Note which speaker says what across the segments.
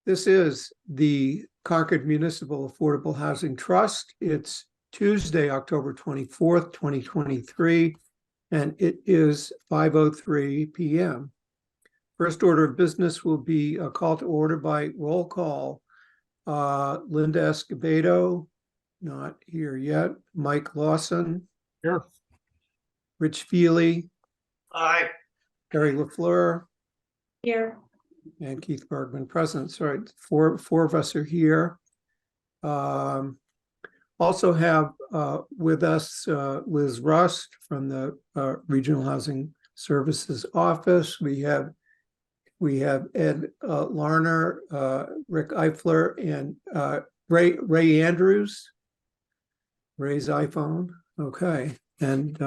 Speaker 1: This is the Concord Municipal Affordable Housing Trust. It's Tuesday, October 24th, 2023, and it is 5:03 p.m. First order of business will be a call to order by roll call. Linda Escobedo, not here yet. Mike Lawson.
Speaker 2: Here.
Speaker 1: Rich Feely.
Speaker 2: Aye.
Speaker 1: Harry LaFleur.
Speaker 3: Here.
Speaker 1: And Keith Bergman present. Sorry, four of us are here. Also have with us Liz Rust from the Regional Housing Services Office. We have Ed Larner, Rick Eifler, and Ray Andrews. Ray's iPhone. Okay, and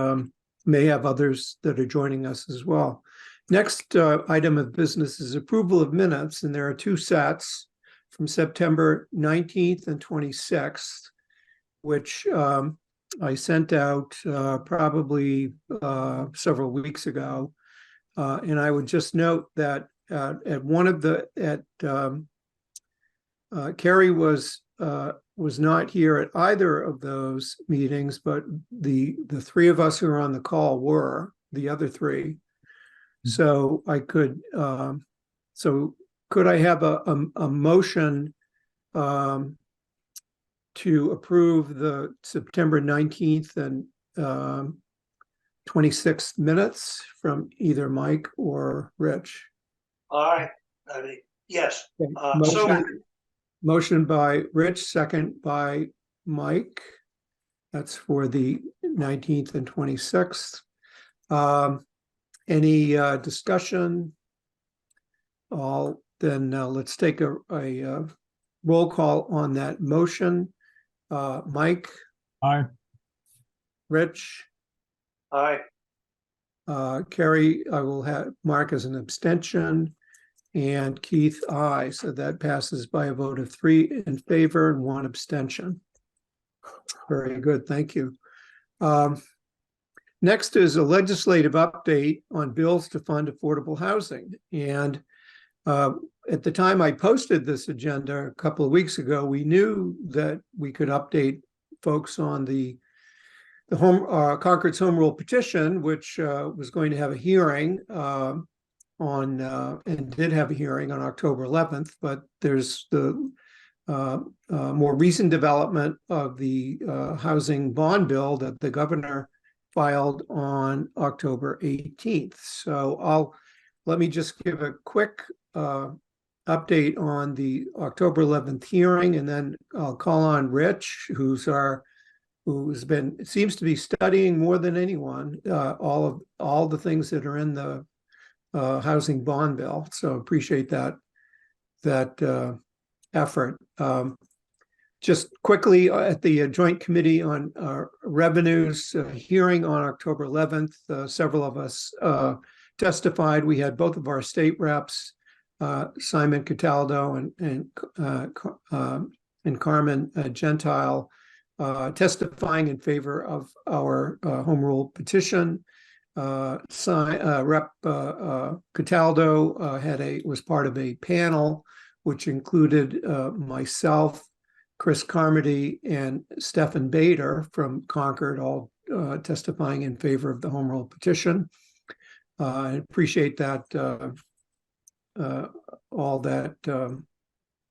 Speaker 1: may have others that are joining us as well. Next item of business is approval of minutes, and there are two sets from September 19th and 26th, which I sent out probably several weeks ago. And I would just note that at one of the Carrie was not here at either of those meetings, but the three of us who are on the call were, the other three. So I could, could I have a motion to approve the September 19th and 26th minutes from either Mike or Rich?
Speaker 2: Aye. Yes.
Speaker 1: Motion by Rich, second by Mike. That's for the 19th and 26th. Any discussion? Then let's take a roll call on that motion. Mike?
Speaker 2: Aye.
Speaker 1: Rich?
Speaker 2: Aye.
Speaker 1: Carrie, I will have mark as an abstention, and Keith, aye. So that passes by a vote of 3 in favor and 1 abstention. Very good, thank you. Next is a legislative update on bills to fund affordable housing. And at the time I posted this agenda a couple of weeks ago, we knew that we could update folks on the Concord's Home Rule petition, which was going to have a hearing and did have a hearing on October 11th. But there's the more recent development of the housing bond bill that the governor filed on October 18th. So let me just give a quick update on the October 11th hearing, and then I'll call on Rich, who's been, it seems to be studying more than anyone, all the things that are in the housing bond bill. So appreciate that effort. Just quickly, at the Joint Committee on Revenues hearing on October 11th, several of us testified. We had both of our state reps, Simon Cataldo and Carmen Gentile, testifying in favor of our home rule petition. Rep Cataldo was part of a panel which included myself, Chris Carmody, and Stephan Bader from Concord, all testifying in favor of the home rule petition. I appreciate that, all that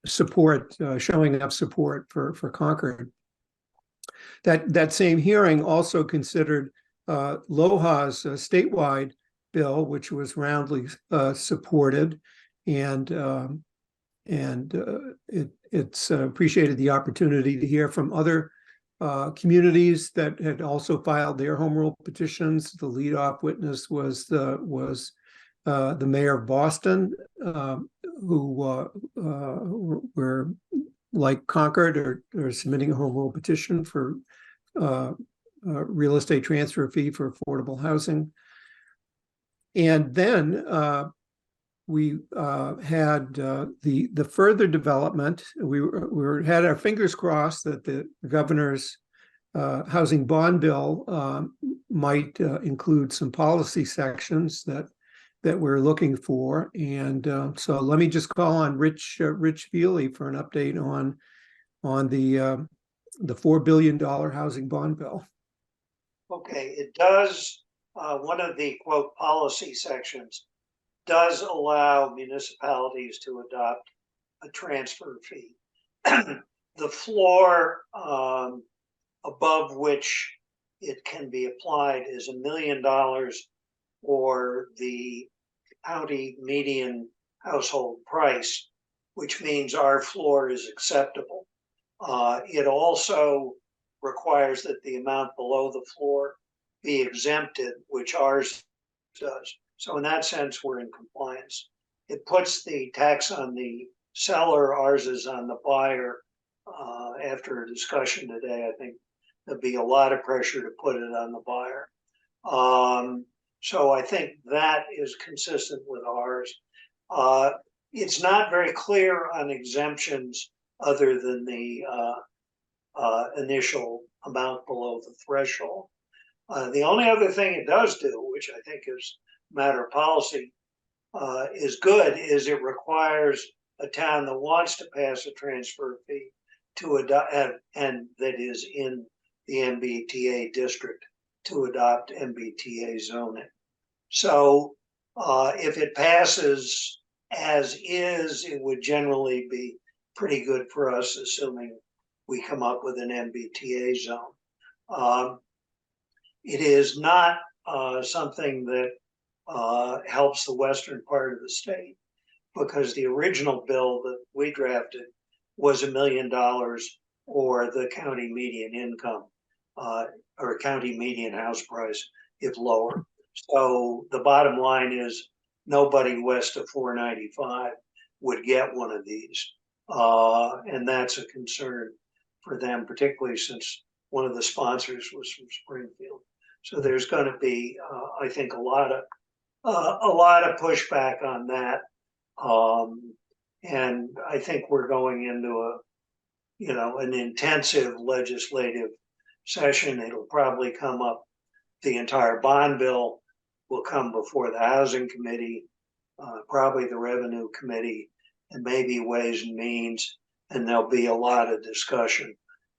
Speaker 1: support, showing up support for Concord. That same hearing also considered LOHA's statewide bill, which was roundly supported, and it's appreciated the opportunity to hear from other communities that had also filed their home rule petitions. The leadoff witness was the mayor of Boston, who were, like Concord, are submitting a home rule petition for real estate transfer fee for affordable housing. And then we had the further development. We had our fingers crossed that the governor's housing bond bill might include some policy sections that that we're looking for. And so let me just call on Rich Feely for an update on the $4 billion housing bond bill.
Speaker 2: Okay, it does, one of the quote policy sections does allow municipalities to adopt a transfer fee. The floor above which it can be applied is $1 million or the county median household price, which means our floor is acceptable. It also requires that the amount below the floor be exempted, which ours does. So in that sense, we're in compliance. It puts the tax on the seller, ours is on the buyer. After a discussion today, I think there'll be a lot of pressure to put it on the buyer. So I think that is consistent with ours. It's not very clear on exemptions other than the initial amount below the threshold. The only other thing it does do, which I think is a matter of policy, is good, is it requires a town that wants to pass a transfer fee to adopt, and that is in the MBTA district, to adopt MBTA zoning. So if it passes as is, it would generally be pretty good for us, assuming we come up with an MBTA zone. It is not something that helps the western part of the state, because the original bill that we drafted was $1 million or the county median income or county median house price if lower. So the bottom line is nobody west of 495 would get one of these. And that's a concern for them, particularly since one of the sponsors was from Springfield. So there's going to be, I think, a lot of pushback on that. And I think we're going into an intensive legislative session. It'll probably come up. The entire bond bill will come before the Housing Committee, probably the Revenue Committee, and maybe Ways and Means, and there'll be a lot of discussion.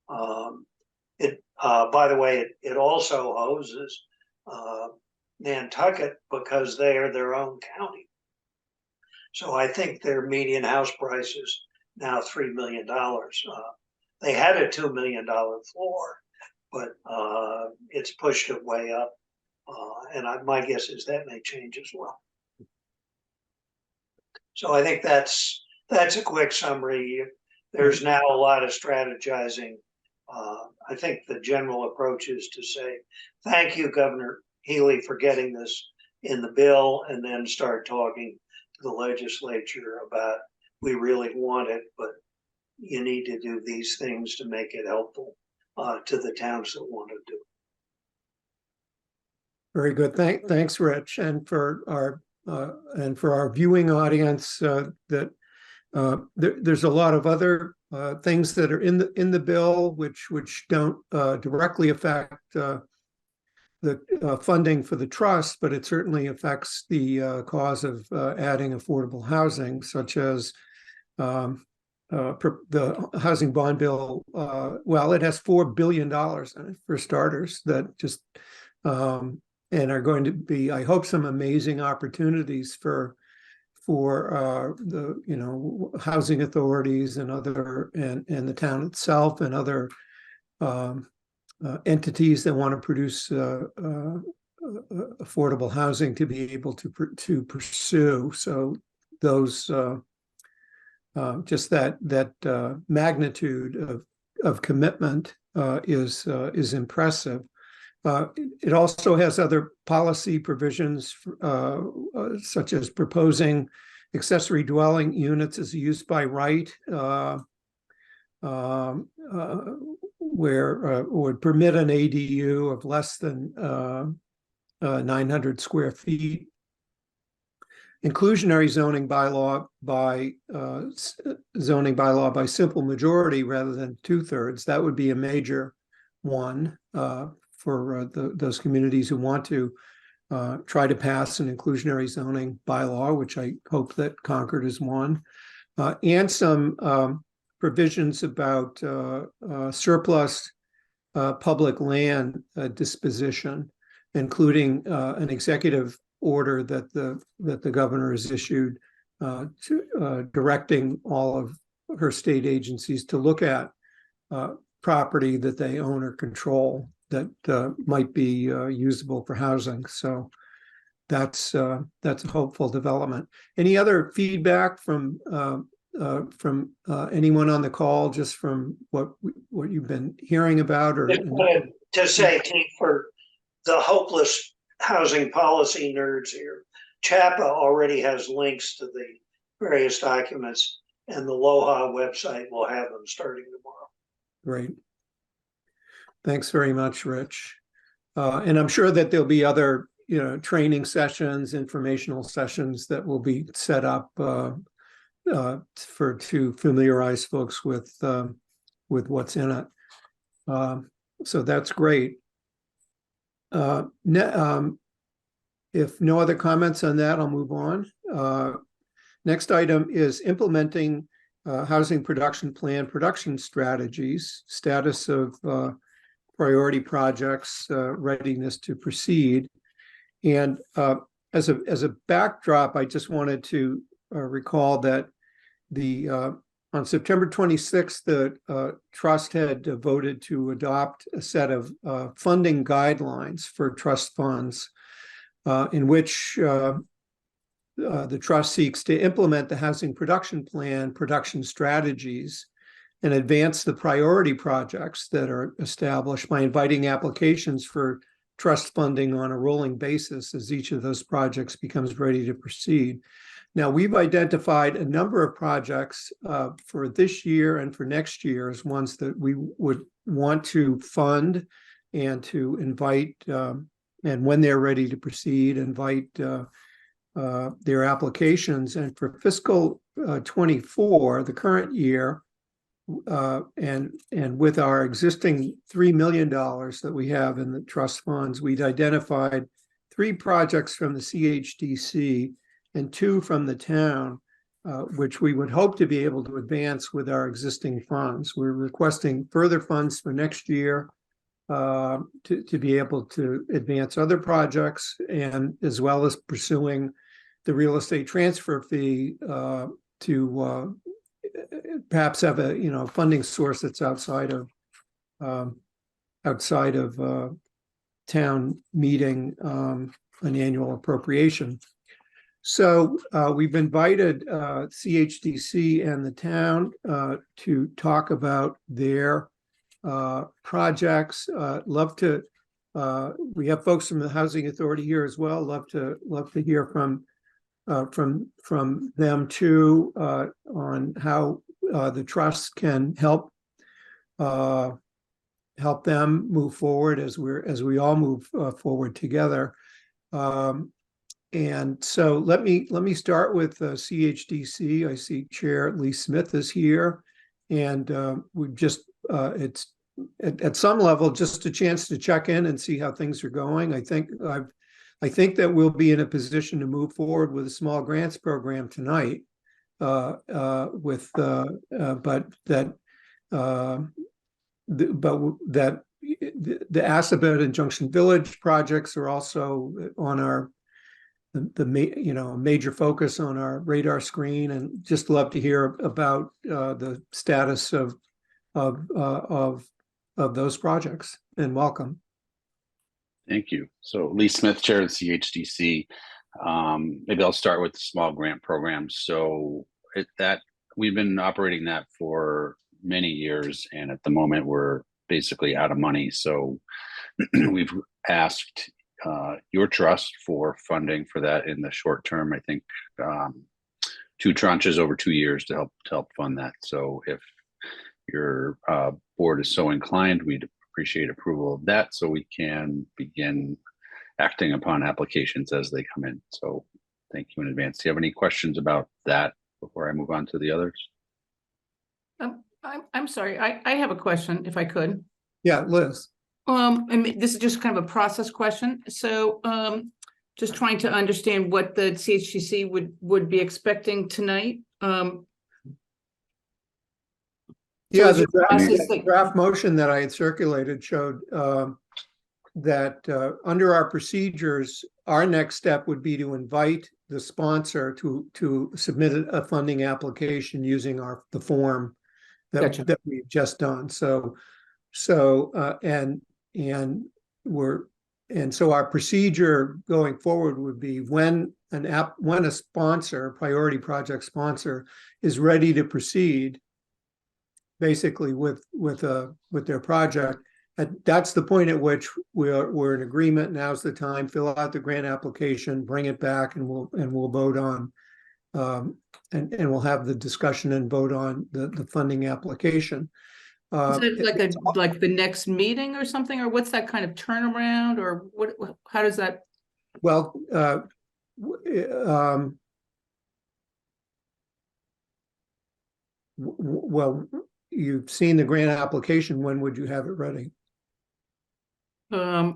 Speaker 2: By the way, it also hoses Nantucket because they are their own county. So I think their median house price is now $3 million. They had a $2 million floor, but it's pushed it way up. And my guess is that may change as well. So I think that's a quick summary. There's now a lot of strategizing. I think the general approach is to say, thank you, Governor Healy, for getting this in the bill, and then start talking to the legislature about, we really want it, but you need to do these things to make it helpful to the towns that want to do it.
Speaker 1: Very good. Thanks, Rich, and for our viewing audience. There's a lot of other things that are in the bill which don't directly affect the funding for the trust, but it certainly affects the cause of adding affordable housing, such as the housing bond bill. Well, it has $4 billion in it, for starters, that just and are going to be, I hope, some amazing opportunities for the housing authorities and other and the town itself and other entities that want to produce affordable housing to be able to pursue. So those just that magnitude of commitment is impressive. It also has other policy provisions, such as proposing accessory dwelling units as used by right, where would permit an ADU of less than 900 square feet. Inclusionary zoning bylaw by simple majority rather than 2/3. That would be a major one for those communities who want to try to pass an inclusionary zoning bylaw, which I hope that Concord is one, and some provisions about surplus public land disposition, including an executive order that the governor has issued directing all of her state agencies to look at property that they own or control that might be usable for housing. So that's a hopeful development. Any other feedback from anyone on the call, just from what you've been hearing about? Or
Speaker 2: Just wanted to say, Keith, for the hopeless housing policy nerds here, CHAPA already has links to the various documents, and the LOHA website will have them starting tomorrow.
Speaker 1: Great. Thanks very much, Rich. And I'm sure that there'll be other, training sessions, informational sessions that will be set up to familiarize folks with what's in it. So that's great. If no other comments on that, I'll move on. Next item is implementing housing production plan production strategies, status of priority projects, readiness to proceed. And as a backdrop, I just wanted to recall that on September 26th, the trust had voted to adopt a set of funding guidelines for trust funds in which the trust seeks to implement the housing production plan production strategies and advance the priority projects that are established by inviting applications for trust funding on a rolling basis as each of those projects becomes ready to proceed. Now, we've identified a number of projects for this year and for next year as ones that we would want to fund and to invite, and when they're ready to proceed, invite their applications. And for fiscal 24, the current year, and with our existing $3 million that we have in the trust funds, we'd identified 3 projects from the CHDC and 2 from the town, which we would hope to be able to advance with our existing funds. We're requesting further funds for next year to be able to advance other projects, and as well as pursuing the real estate transfer fee to perhaps have a funding source that's outside of town meeting an annual appropriation. So we've invited CHDC and the town to talk about their projects. Love to. We have folks from the Housing Authority here as well. Love to hear from them too on how the trust can help them move forward as we all move forward together. And so let me start with CHDC. I see Chair Lee Smith is here, and we've just it's at some level just a chance to check in and see how things are going. I think that we'll be in a position to move forward with a small grants program tonight. But the Assabet and Junction Village projects are also on major focus on our radar screen, and just love to hear about the status of those projects. And welcome.
Speaker 3: Thank you. So Lee Smith, Chair of the CHDC. Maybe I'll start with the small grant program. So we've been operating that for many years, and at the moment we're basically out of money. So we've asked your trust for funding for that in the short term. I think 2 tranches over 2 years to help fund that. So if your board is so inclined, we'd appreciate approval of that so we can begin acting upon applications as they come in. So thank you in advance. Do you have any questions about that before I move on to the others?
Speaker 4: I'm sorry, I have a question if I could.
Speaker 1: Yeah, Liz.
Speaker 4: And this is just kind of a process question. So just trying to understand what the CHTC would be expecting tonight.
Speaker 1: Yeah,
Speaker 4: is
Speaker 1: the
Speaker 4: your process like-
Speaker 1: draft motion that I had circulated showed that under our procedures, our next step would be to invite the sponsor to submit a funding application using the form
Speaker 4: Gotcha.
Speaker 1: that we've just done. So our procedure going forward would be when a sponsor, priority project sponsor, is ready to proceed, basically with their project. And that's the point at which we're in agreement. Now's the time. Fill out the grant application, bring it back, and we'll vote on. And we'll have the discussion and vote on the funding application.
Speaker 4: Is it like the next meeting or something, or what's that kind of turnaround, or what? How does that?
Speaker 1: Well, well, you've seen the grant application. When would you have it ready?
Speaker 4: I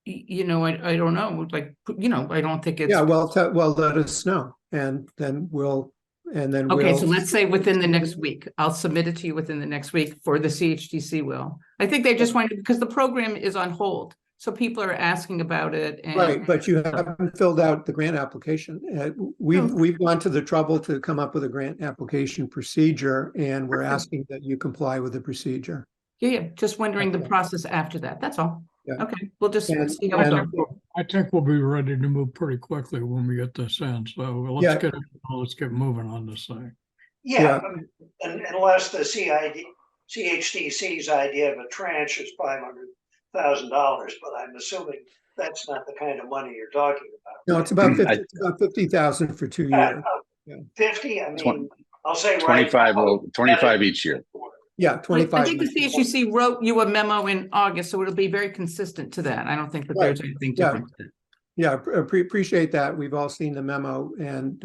Speaker 4: don't know. Like, I don't think it's.
Speaker 1: Yeah, well, let us know, and then we'll.
Speaker 4: Okay, so let's say within the next week, I'll submit it to you within the next week for the CHDC will. I think they just wanted, because the program is on hold. So people are asking about it.
Speaker 1: Right, but you haven't filled out the grant application. We've gone to the trouble to come up with a grant application procedure, and we're asking that you comply with the procedure.
Speaker 4: Yeah, just wondering the process after that. That's all.
Speaker 1: Yeah.
Speaker 4: Okay, we'll just see how
Speaker 1: and-
Speaker 4: it goes.
Speaker 5: I think we'll be ready to move pretty quickly when we get this in. So
Speaker 1: Yeah.
Speaker 5: let's get moving on this thing.
Speaker 2: Yeah, unless the CHDC's idea of a tranche is $500,000, but I'm assuming that's not the kind of money you're talking about.
Speaker 1: No, it's about 50,000 for 2 years.
Speaker 2: 50, I mean, I'll say
Speaker 3: 25,
Speaker 2: right.
Speaker 3: 25 each year.
Speaker 1: Yeah,
Speaker 4: I
Speaker 1: 25.
Speaker 4: think the CHUC wrote you a memo in August, so it'll be very consistent to that. I don't think that there's anything
Speaker 1: Yeah.
Speaker 4: different.
Speaker 1: Yeah, appreciate that. We've all seen the memo, and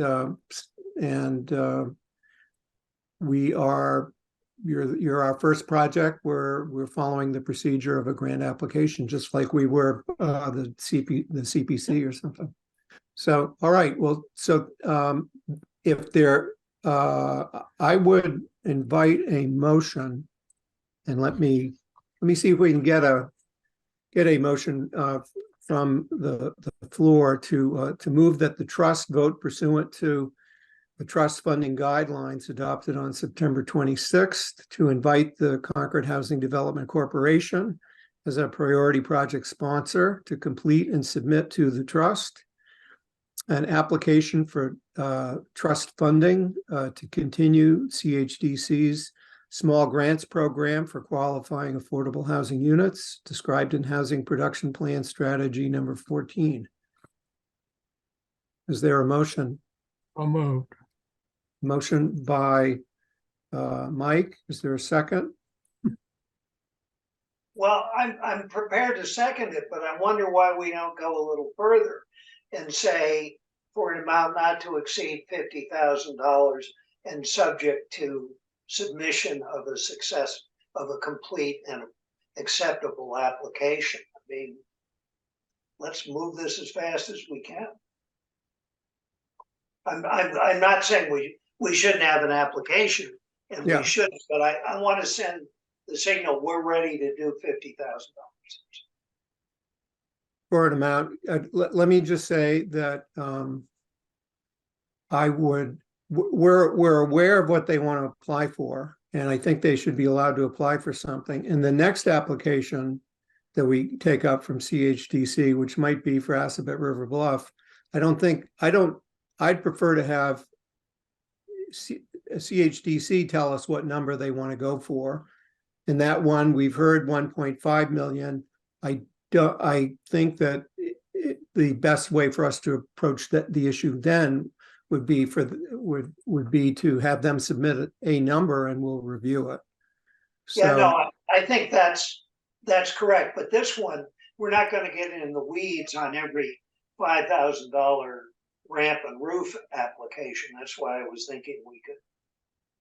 Speaker 1: you're our first project. We're following the procedure of a grant application, just like we were the CPC or something. So, all right. Well, so I would invite a motion, and let me see if we can get a motion from the floor to move that the trust vote pursuant to the trust funding guidelines adopted on September 26th to invite the Concord Housing Development Corporation as a priority project sponsor to complete and submit to the trust an application for trust funding to continue CHDC's small grants program for qualifying affordable housing units described in Housing Production Plan Strategy number 14. Is there a motion?
Speaker 5: I'll move.
Speaker 1: Motion by Mike. Is there a second?
Speaker 2: Well, I'm prepared to second it, but I wonder why we don't go a little further and say for an amount not to exceed $50,000 and subject to submission of a complete and acceptable application. I mean, let's move this as fast as we can. I'm not saying we shouldn't have an application, and
Speaker 1: Yeah.
Speaker 2: we shouldn't, but I want to send the signal we're ready to do $50,000.
Speaker 1: For an amount, let me just say that we're aware of what they want to apply for, and I think they should be allowed to apply for something. And the next application that we take up from CHDC, which might be for Assabet River Bluff, I'd prefer to have CHDC tell us what number they want to go for. And that one, we've heard 1.5 million. I think that the best way for us to approach the issue then would be to have them submit a number, and we'll review it. So,
Speaker 2: Yeah, no, I think that's correct. But this one, we're not going to get in the weeds on every $5,000 ramp and roof application. That's why I was thinking we could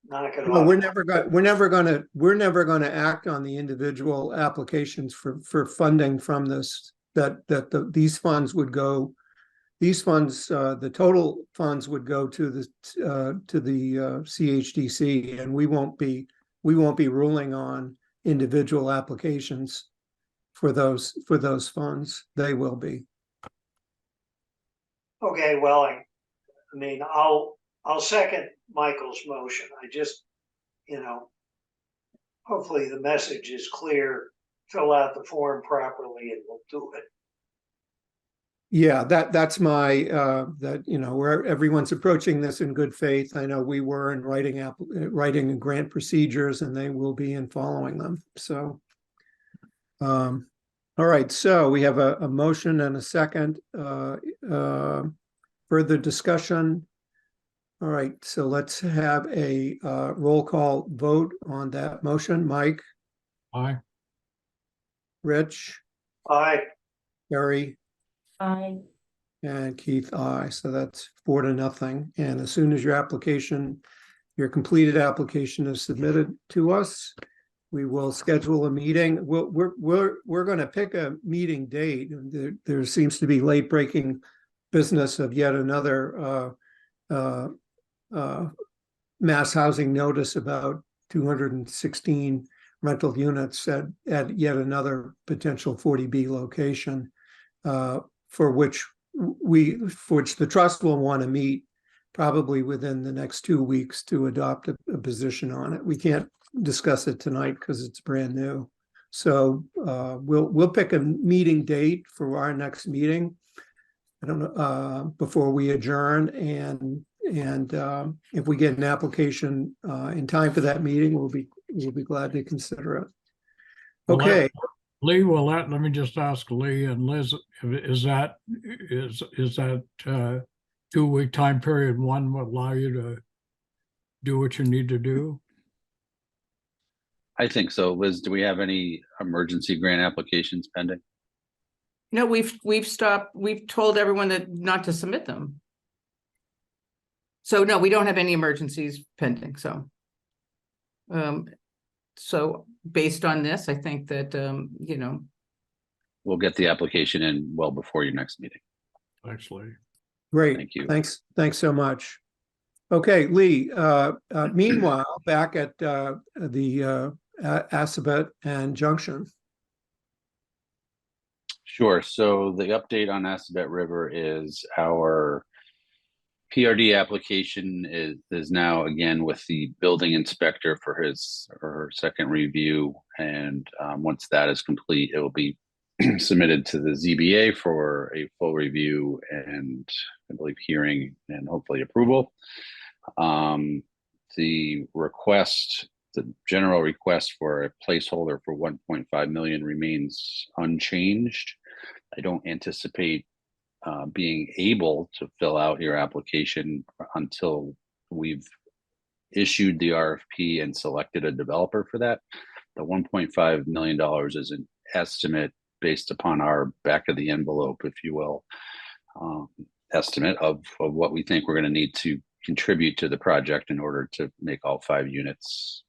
Speaker 2: knock it
Speaker 1: no,
Speaker 2: off.
Speaker 1: we're never going to act on the individual applications for funding from this. These funds would go. these funds, the total funds would go to the CHDC, and we won't be ruling on individual applications for those funds. They will be.
Speaker 2: Okay, well, I mean, I'll second Michael's motion. I just, hopefully the message is clear. Fill out the form properly and we'll do it.
Speaker 1: Yeah, that's my that where everyone's approaching this in good faith. I know we were in writing grant procedures, and they will be in following them. So, all right. So we have a motion and a second. Further discussion. All right. So let's have a roll call vote on that motion. Mike,
Speaker 5: Aye.
Speaker 1: Rich,
Speaker 2: Aye.
Speaker 1: Gary.
Speaker 6: Aye.
Speaker 1: And Keith, aye. So that's 4-0. And as soon as your completed application is submitted to us, we will schedule a meeting. We're going to pick a meeting date. There seems to be late breaking business of yet another mass housing notice about 216 rental units at yet another potential 40B location. For which the trust will want to meet probably within the next 2 weeks to adopt a position on it. We can't discuss it tonight because it's brand new. So we'll pick a meeting date for our next meeting. I don't know before we adjourn, and if we get an application in time for that meeting, we'll be glad to consider it. Okay.
Speaker 5: Lee, let me just ask Lee and Liz, is that 2-week time period one will allow you to do what you need to do?
Speaker 3: I think so. Liz, do we have any emergency grant applications pending?
Speaker 4: No, we've told everyone that not to submit them. So no, we don't have any emergencies pending, so. So based on this, I think that,
Speaker 3: We'll get the application in well before your next meeting.
Speaker 5: Actually,
Speaker 1: Great.
Speaker 3: Thank you.
Speaker 1: Thanks so much. Okay, Lee, meanwhile, back at the Assabet and Junction.
Speaker 3: Sure. So the update on Assabet River is our PRD application is now again with the building inspector for his or her second review. And once that is complete, it will be submitted to the ZBA for a full review and I believe hearing and hopefully approval. The general request for a placeholder for 1.5 million remains unchanged. I don't anticipate being able to fill out your application until we've issued the RFP and selected a developer for that. The $1.5 million is an estimate based upon our back of the envelope, if you will, estimate of what we think we're going to need to contribute to the project in order to make all 5 units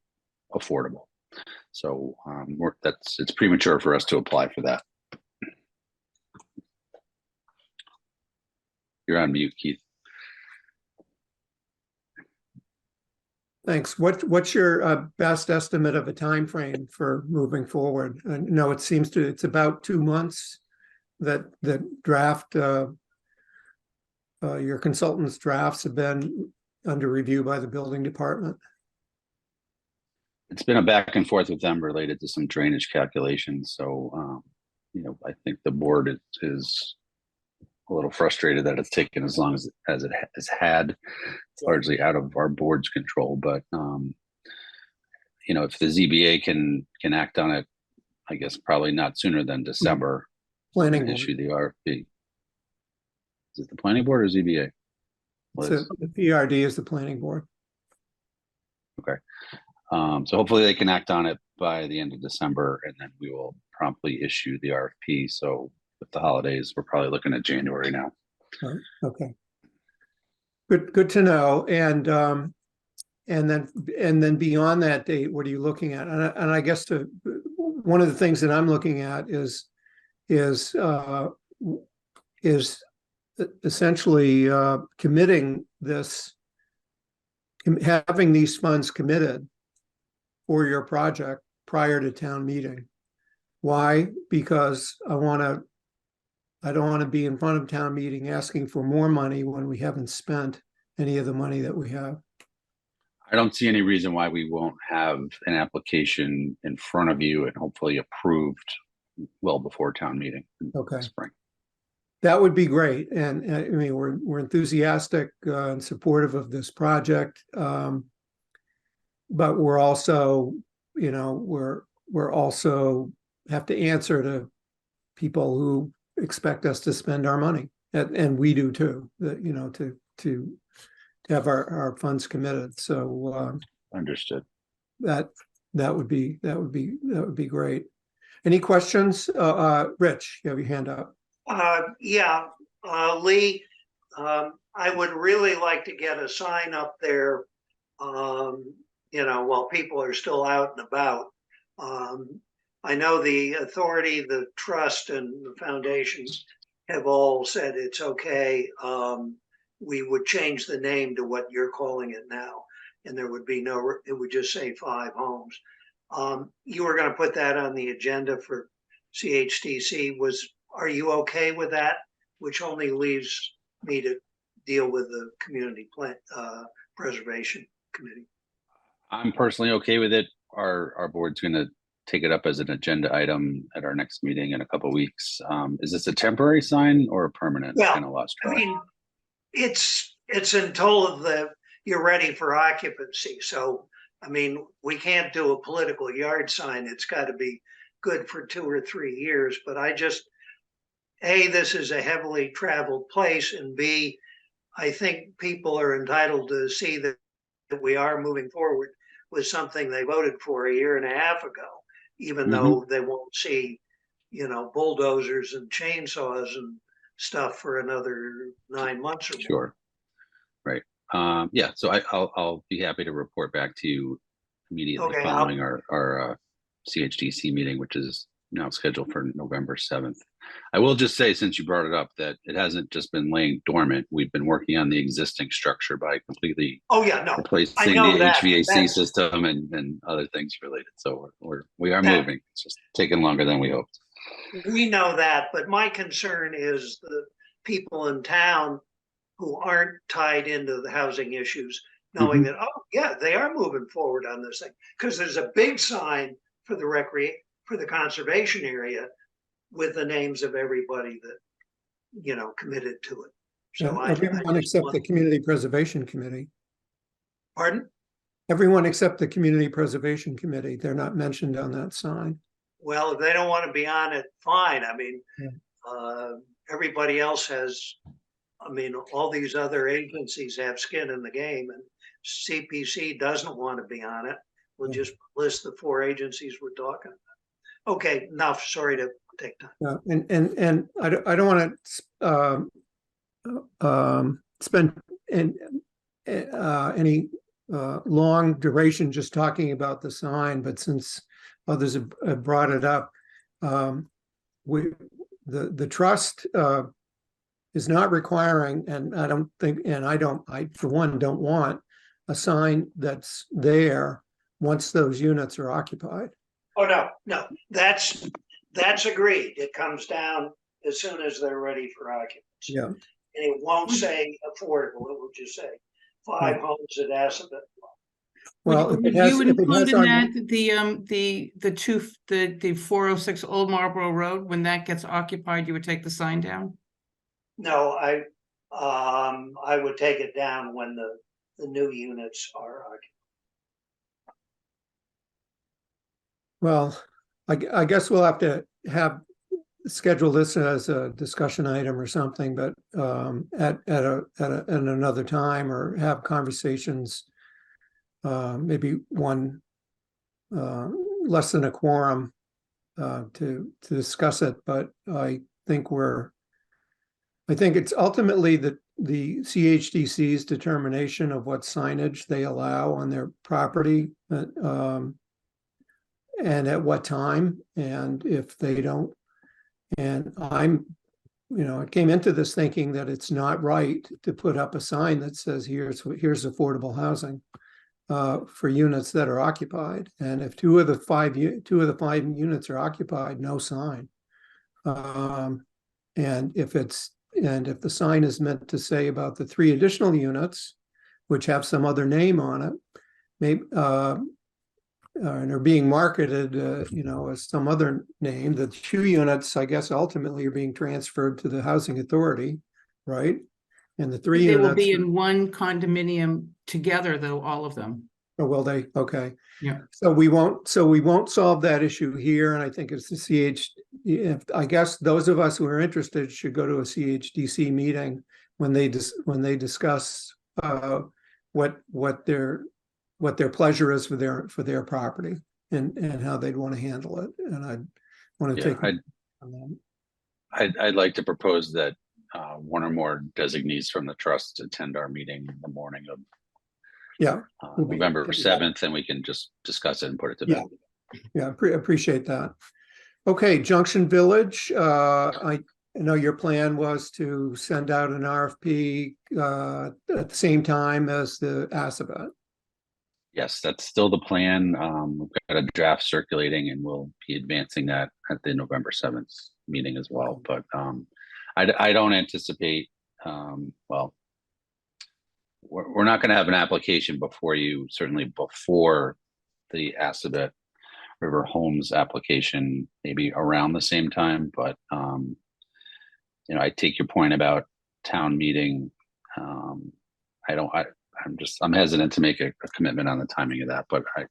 Speaker 3: affordable. So it's premature for us to apply for that. You're on mute, Keith.
Speaker 1: Thanks. What's your best estimate of a time frame for moving forward? No, it's about 2 months that the draft, your consultant's drafts have been under review by the building department.
Speaker 3: It's been a back and forth with them related to some drainage calculations. So, I think the board is a little frustrated that it's taken as long as it has had. It's largely out of our board's control, but if the ZBA can act on it, I guess probably not sooner than December.
Speaker 1: Planning board.
Speaker 3: Issue the RFP. Is it the planning board or ZBA?
Speaker 1: So the PRD is the planning board.
Speaker 3: Okay. So hopefully they can act on it by the end of December, and then we will promptly issue the RFP. So with the holidays, we're probably looking at January now.
Speaker 1: Right. Okay. Good to know. And then beyond that date, what are you looking at? And I guess one of the things that I'm looking at is essentially committing this, having these funds committed for your project prior to town meeting. Why? Because I don't want to be in front of town meeting asking for more money when we haven't spent any of the money that we have.
Speaker 3: I don't see any reason why we won't have an application in front of you and hopefully approved well before town meeting in
Speaker 1: Okay.
Speaker 3: spring.
Speaker 1: That would be great. And I mean, we're enthusiastic and supportive of this project. But we're also, we're also have to answer to people who expect us to spend our money. And we do too, that, to have our funds committed. So
Speaker 3: Understood.
Speaker 1: that would be great. Any questions? Rich, you have your hand up.
Speaker 2: Yeah, Lee, I would really like to get a sign up there, while people are still out and about. I know the authority, the trust, and the foundations have all said it's okay. We would change the name to what you're calling it now, and there would be it would just say 5 homes. You were going to put that on the agenda for CHTC. Are you okay with that? Which only leaves me to deal with the community plan preservation committee.
Speaker 3: I'm personally okay with it. Our board's going to take it up as an agenda item at our next meeting in a couple of weeks. Is this a temporary sign or a permanent?
Speaker 2: Well,
Speaker 3: Kind of lost track.
Speaker 2: I mean, it's until you're ready for occupancy. So, I mean, we can't do a political yard sign. It's got to be good for 2 or 3 years. But I just, A, this is a heavily traveled place, and B, I think people are entitled to see that we are moving forward with something they voted for a year and a half ago, even though they won't see, bulldozers and chainsaws and stuff for another 9 months or more.
Speaker 3: Sure. Right. Yeah. So I'll be happy to report back to you immediately following our CHDC meeting, which is now scheduled for November 7th. I will just say, since you brought it up, that it hasn't just been laying dormant. We've been working on the existing structure by completely replacing the HVAC system and other things related. So we are moving. It's just taking longer than we hoped.
Speaker 2: We know that, but my concern is the people in town who aren't tied into the housing issues, knowing that, they are moving forward on this thing. Because there's a big sign for the conservation area with the names of everybody that, committed to it. So
Speaker 1: everyone except the Community Preservation Committee.
Speaker 2: Pardon?
Speaker 1: Everyone except the Community Preservation Committee. They're not mentioned on that sign.
Speaker 2: Well, if they don't want to be on it, fine. I mean, everybody else has, all these other agencies have skin in the game, and CPC doesn't want to be on it. We'll just list the 4 agencies we're talking about. Okay, enough. Sorry to take time.
Speaker 1: And I don't want to spend any long duration just talking about the sign, but since others have brought it up, the trust is not requiring, and I don't think, and I for one don't want a sign that's there once those units are occupied.
Speaker 2: Oh, no, that's agreed. It comes down as soon as they're ready for occupancy.
Speaker 1: Yeah.
Speaker 2: And it won't say affordable. It will just say 5 homes at Assabet.
Speaker 1: Well,
Speaker 4: would you include in that the 406 Old Marlborough Road, when that gets occupied, you would take the sign down?
Speaker 2: No, I would take it down when the new units are occupied.
Speaker 1: Well, I guess we'll have to schedule this as a discussion item or something, but at another time, or have conversations. Maybe one less than a quorum to discuss it, but I think it's ultimately the CHDC's determination of what signage they allow on their property, and at what time, and if they don't, and I'm it came into this thinking that it's not right to put up a sign that says here's affordable housing for units that are occupied. And if two of the five units are occupied, no sign. And if the sign is meant to say about the 3 additional units, which have some other name on it, maybe and are being marketed, as some other name, the 2 units, I guess, ultimately are being transferred to the housing authority, right? And the 3
Speaker 4: They
Speaker 1: units
Speaker 4: will be in one condominium together, though, all of them.
Speaker 1: Oh, will they? Okay.
Speaker 4: Yeah.
Speaker 1: So we won't solve that issue here. And I think it's I guess those of us who are interested should go to a CHDC meeting when they discuss what their pleasure is for their property and how they'd want to handle it. And I'd want to take on that.
Speaker 3: I'd like to propose that one or more designees from the trust attend our meeting in the morning of November 7th, and we can just discuss it and put it to bed.
Speaker 1: Yeah, appreciate that. Okay, Junction Village. I know your plan was to send out an RFP at the same time as the Assabet.
Speaker 3: Yes, that's still the plan. We've got a draft circulating, and we'll be advancing that at the November 7th meeting as well. But I don't anticipate, we're not going to have an application before you, certainly before the Assabet River Homes application, maybe around the same time. But, I take your point about town meeting. I'm hesitant to make a commitment on the timing of that, but I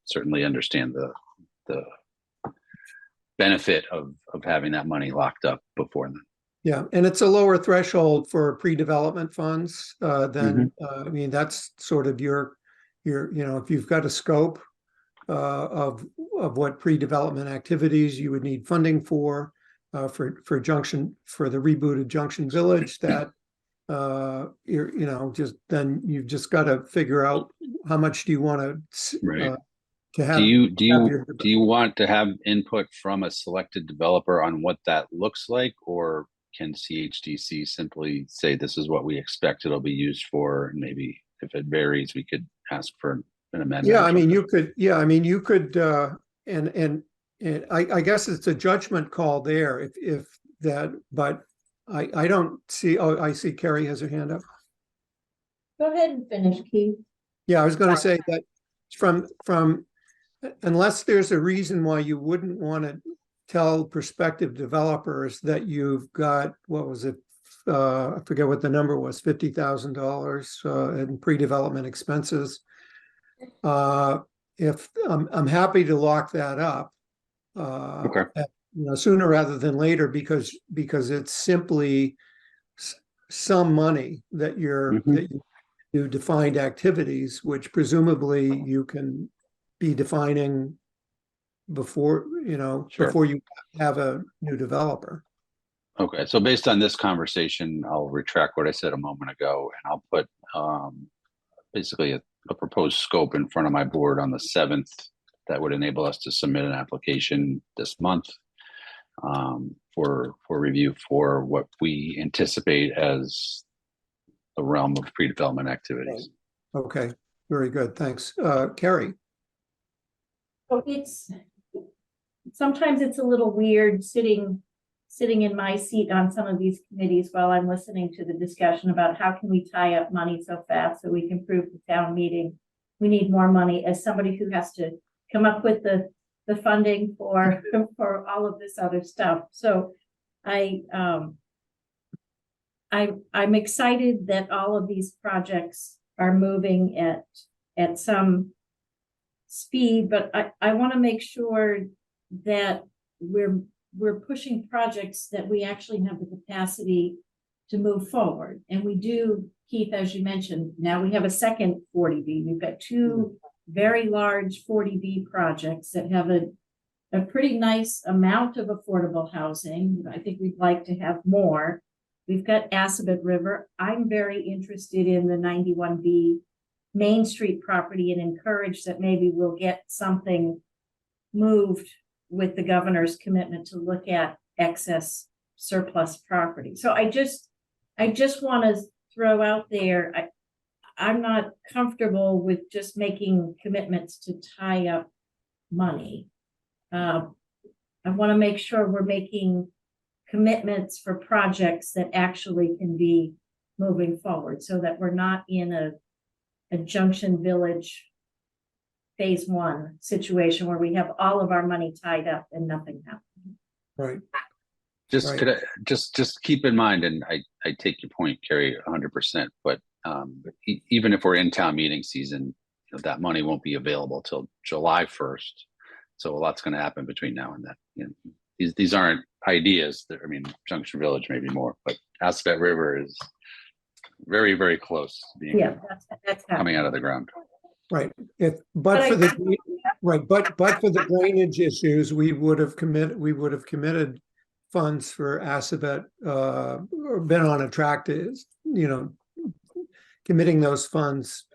Speaker 3: certainly understand the benefit of having that money locked up before then.
Speaker 1: Yeah, and it's a lower threshold for pre-development funds than that's sort of your if you've got a scope of what pre-development activities you would need funding for the rebooted Junction Village, that you've just got to figure out how much do you want to have.
Speaker 3: Do you want to have input from a selected developer on what that looks like, or can CHDC simply say this is what we expect it'll be used for, and maybe if it varies, we could ask for an amendment?
Speaker 1: Yeah, I mean, you could, and I guess it's a judgment call there if that, but I don't see. Oh, I see Carrie has her hand up.
Speaker 6: Go ahead and finish, Keith.
Speaker 1: Yeah, I was going to say that from unless there's a reason why you wouldn't want to tell prospective developers that you've got, what was it? I forget what the number was, $50,000 in pre-development expenses. If I'm happy to lock that up, sooner rather than later, because it's simply some money that that you do defined activities, which presumably you can be defining before before you have a new developer.
Speaker 3: Okay, so based on this conversation, I'll retract what I said a moment ago, and I'll put basically a proposed scope in front of my board on the 7th that would enable us to submit an application this month for review for what we anticipate as the realm of pre-development activities.
Speaker 1: Okay, very good, thanks. Carrie.
Speaker 6: So sometimes it's a little weird sitting in my seat on some of these committees while I'm listening to the discussion about how can we tie up money so fast so we can prove the town meeting we need more money, as somebody who has to come up with the funding for all of this other stuff. So I'm excited that all of these projects are moving at some speed, but I want to make sure that we're pushing projects that we actually have the capacity to move forward. And we do, Keith, as you mentioned, now we have a second 40B. We've got 2 very large 40B projects that have a pretty nice amount of affordable housing. I think we'd like to have more. We've got Assabet River. I'm very interested in the 91B Main Street property and encourage that maybe we'll get something moved with the governor's commitment to look at excess surplus property. So I just want to throw out there, I'm not comfortable with just making commitments to tie up money. I want to make sure we're making commitments for projects that actually can be moving forward, so that we're not in a Junction Village phase 1 situation where we have all of our money tied up and nothing happened.
Speaker 1: Right.
Speaker 3: Just
Speaker 1: Right.
Speaker 3: could I just keep in mind, and I take your point, Carrie, 100%. But even if we're in town meeting season, that money won't be available till July 1st. So a lot's going to happen between now and then. These aren't ideas. I mean, Junction Village maybe more, but Aspet River is very, very close to being
Speaker 6: That's
Speaker 3: coming out
Speaker 6: happening.
Speaker 3: of the ground.
Speaker 1: Right. But
Speaker 6: But
Speaker 1: for the right, but for the drainage issues, we would have committed funds for Assabet, or been on a track to, committing those funds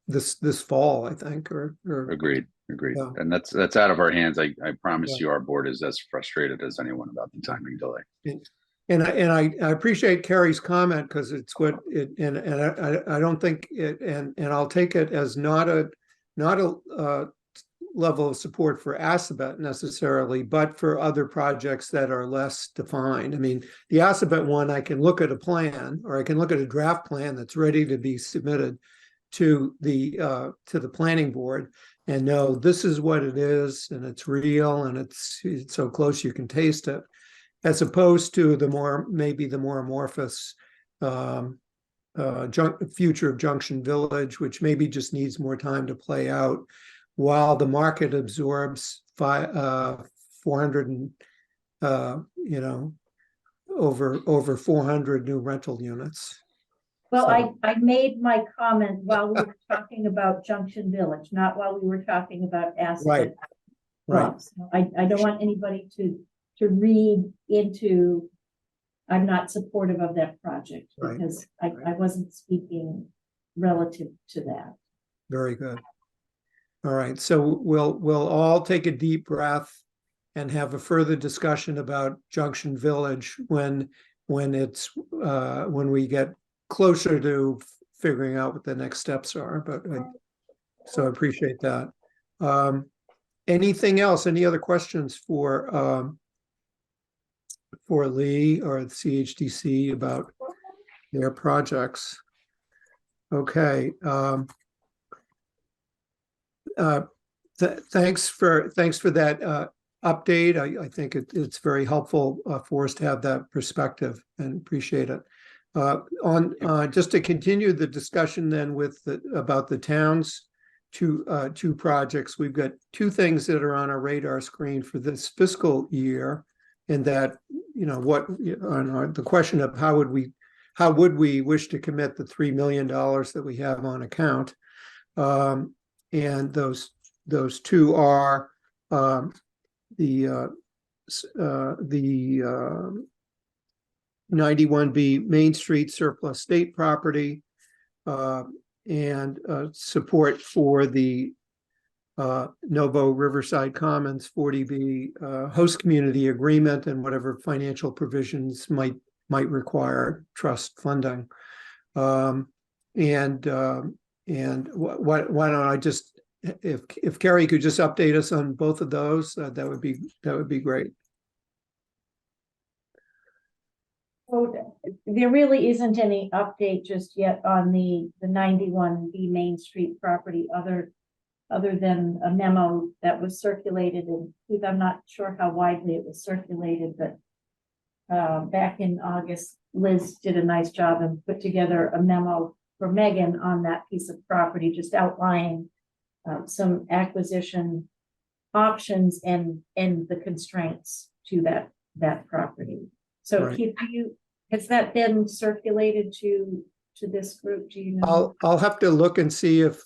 Speaker 1: this fall, I think, or
Speaker 3: Agreed.
Speaker 1: Yeah.
Speaker 3: And that's out of our hands. I promise
Speaker 1: Yeah.
Speaker 3: you, our board is as frustrated as anyone about the timing delay.
Speaker 1: And I appreciate Carrie's comment, because it's what it, and I don't think it, and I'll take it as not a level of support for Assabet necessarily, but for other projects that are less defined. I mean, the Assabet one, I can look at a plan, or I can look at a draft plan that's ready to be submitted to the planning board and know this is what it is, and it's real, and it's so close you can taste it, as opposed to maybe the more amorphous future of Junction Village, which maybe just needs more time to play out while the market absorbs 400 and over 400 new rental units.
Speaker 6: Well,
Speaker 1: So-
Speaker 6: I made my comment while we were talking about Junction Village, not while we were talking about Assabet.
Speaker 1: Right.
Speaker 6: So I don't want anybody to read into, I'm not supportive of that project,
Speaker 1: Right.
Speaker 6: because I wasn't speaking relative to that.
Speaker 1: Very good. All right, so we'll all take a deep breath and have a further discussion about Junction Village when we get closer to figuring out what the next steps are. So I appreciate that. Anything else? Any other questions for Lee or the CHDC about their projects? Okay. Thanks for that update. I think it's very helpful for us to have that perspective, and appreciate it. Just to continue the discussion then about the town's two projects, we've got two things that are on our radar screen for this fiscal year, and that the question of how would we wish to commit the $3 million that we have on account. And those two are the 91B Main Street surplus state property, and support for the Novo Riverside Commons 40B host community agreement, and whatever financial provisions might require trust funding. And why don't I just, if Carrie could just update us on both of those, that would be great.
Speaker 6: So there really isn't any update just yet on the 91B Main Street property, other than a memo that was circulated, and I'm not sure how widely it was circulated, but back in August, Liz did a nice job and put together a memo for Megan on that piece of property, just outlining some acquisition options and the constraints to that property. So
Speaker 1: Right.
Speaker 6: Keith, has that been circulated to this group? Do you know?
Speaker 1: I'll have to look and see if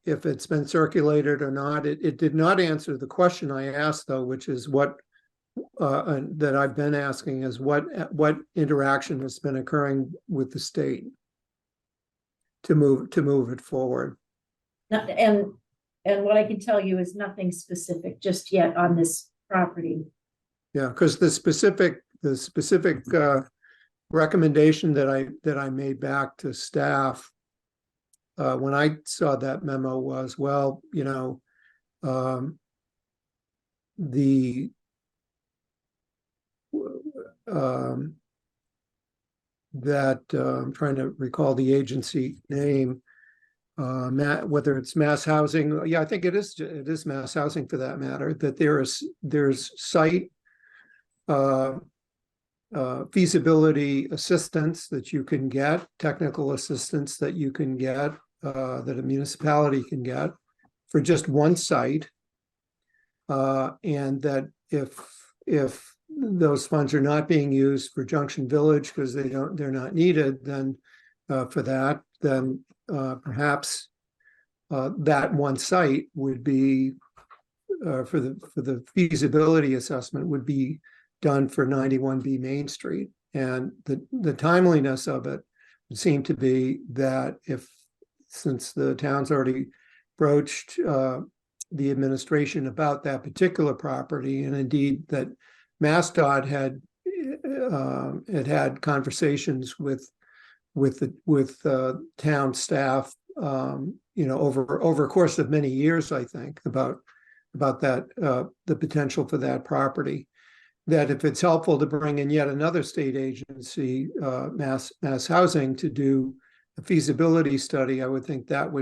Speaker 1: it's been circulated or not. It did not answer the question I asked, though, which is what that I've been asking, is what interaction has been occurring with the state to move it forward.
Speaker 6: And what I can tell you is nothing specific just yet on this property.
Speaker 1: Yeah, because the the specific recommendation that I made back to staff when I saw that memo was, well, you know, the I'm trying to recall the agency name, whether it's mass housing. Yeah, I think it is mass housing for that matter, that there's site feasibility assistance that you can get, technical assistance that you can get, that a municipality can get for just one site. And that if those funds are not being used for Junction Village because they're not needed, then for that, then perhaps that one site would be for the feasibility assessment would be done for 91B Main Street. And the timeliness of it would seem to be that since the town's already broached the administration about that particular property, and indeed that MassDOT had conversations with town staff, you know, over a course of many years, I think, about that the potential for that property. That if it's helpful to bring in yet another state agency, mass housing, to do a feasibility study, I would think that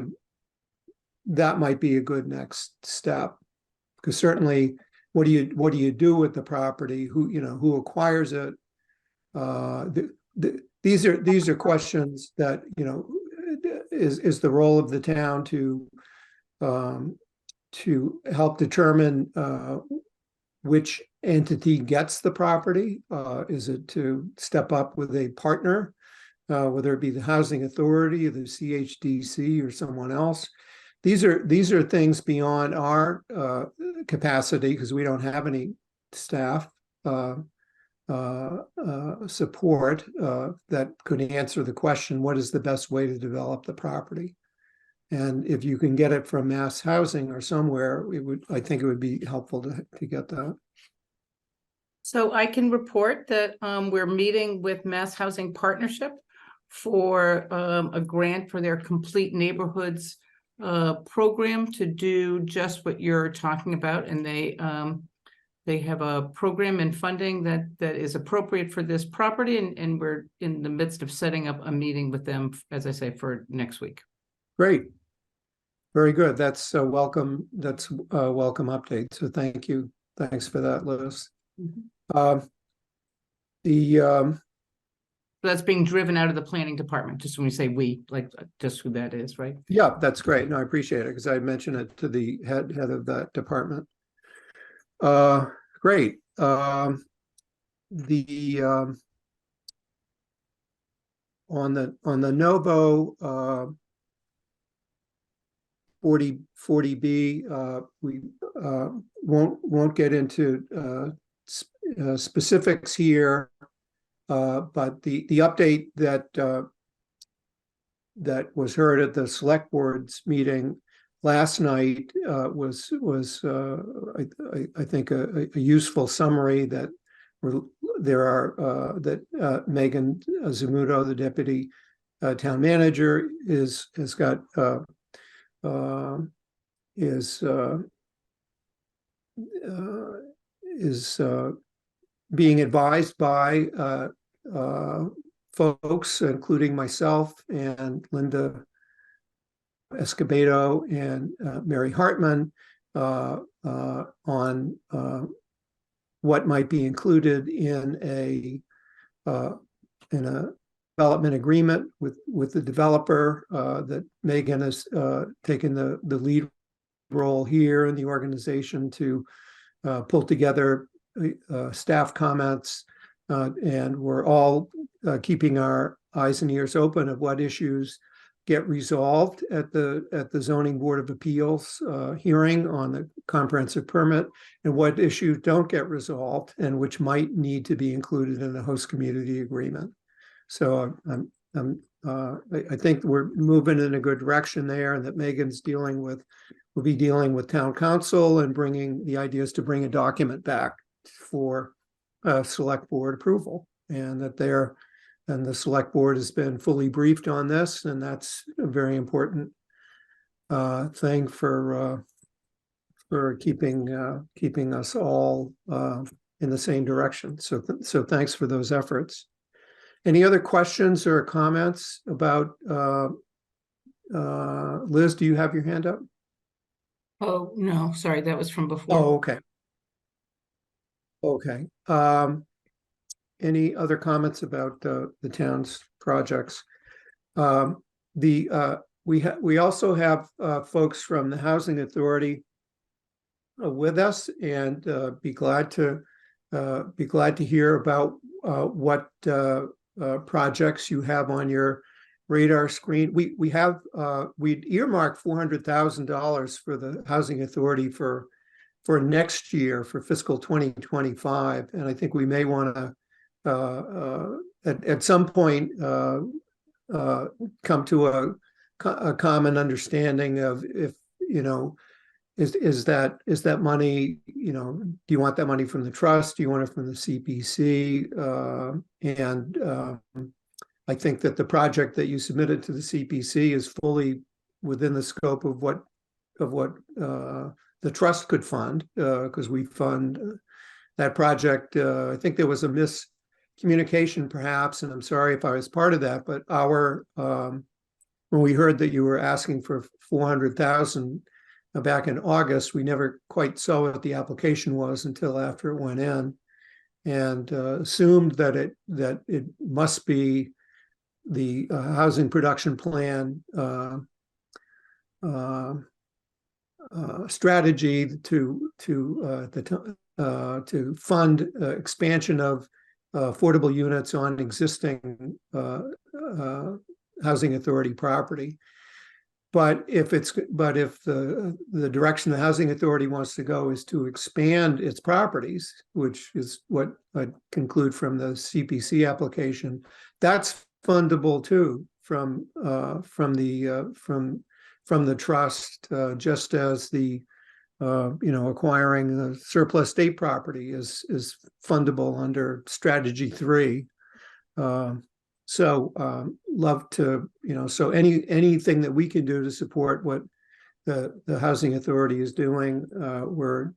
Speaker 1: might be a good next step. Because certainly, what do you do with the property? Who acquires it? These are questions that, you know, is the role of the town to help determine which entity gets the property. Is it to step up with a partner, whether it be the housing authority or the CHDC or someone else? These are things beyond our capacity because we don't have any staff support that could answer the question, what is the best way to develop the property? And if you can get it from mass housing or somewhere, I think it would be helpful to get that.
Speaker 4: So I can report that we're meeting with Mass Housing Partnership for a grant for their Complete Neighborhoods program to do just what you're talking about. And they have a program and funding that is appropriate for this property. And we're in the midst of setting up a meeting with them, as I say, for next week.
Speaker 1: Great. Very good. That's a welcome. That's a welcome update. So thank you. Thanks for that, Liz.
Speaker 4: So that's being driven out of the planning department. Just when we say we, like just who that is, right?
Speaker 1: Yeah, that's great. No, I appreciate it because I mentioned it to the head of that department. Great. On the Novo 40B, we won't get into specifics here, but the update that was heard at the select board's meeting last night was I think a useful summary that Megan Zamuto, the deputy town manager, is being advised by folks, including myself and Linda Escobedo and Mary Hartman, on what might be included in a development agreement with the developer, that Megan has taken the lead role here in the organization to pull together staff comments, and we're all keeping our eyes and ears open of what issues get resolved at the zoning board of appeals hearing on the comprehensive permit, and what issues don't get resolved and which might need to be included in the host community agreement. So I think we're moving in a good direction there, and that Megan's will be dealing with town council and bringing the ideas to bring a document back for select board approval, and that and the select board has been fully briefed on this, and that's a very important thing for keeping us all in the same direction. So thanks for those efforts. Any other questions or comments about Liz, do you have your hand up?
Speaker 4: Oh, no, sorry, that was from before.
Speaker 1: Oh, okay. Okay. Any other comments about the town's projects? We also have folks from the Housing Authority with us, and be glad to hear about what projects you have on your radar screen. We'd earmarked $400,000 for the Housing Authority for next year, for fiscal 2025, and I think we may want to at some point come to a common understanding of, if is that money, do you want that money from the trust? Do you want it from the CPC? I think that the project that you submitted to the CPC is fully within the scope of what the trust could fund, because we fund that project. I think there was a miscommunication perhaps, and I'm sorry if I was part of that, but when we heard that you were asking for 400,000 back in August, we never quite saw what the application was until after it went in, and assumed that it must be the housing production plan strategy to fund expansion of affordable units on existing housing authority property. But if the direction the housing authority wants to go is to expand its properties, which is what I conclude from the CPC application, that's fundable too from the trust, just as the acquiring the surplus state property is fundable under strategy 3. Love to, so anything that we can do to support what the housing authority is doing, we're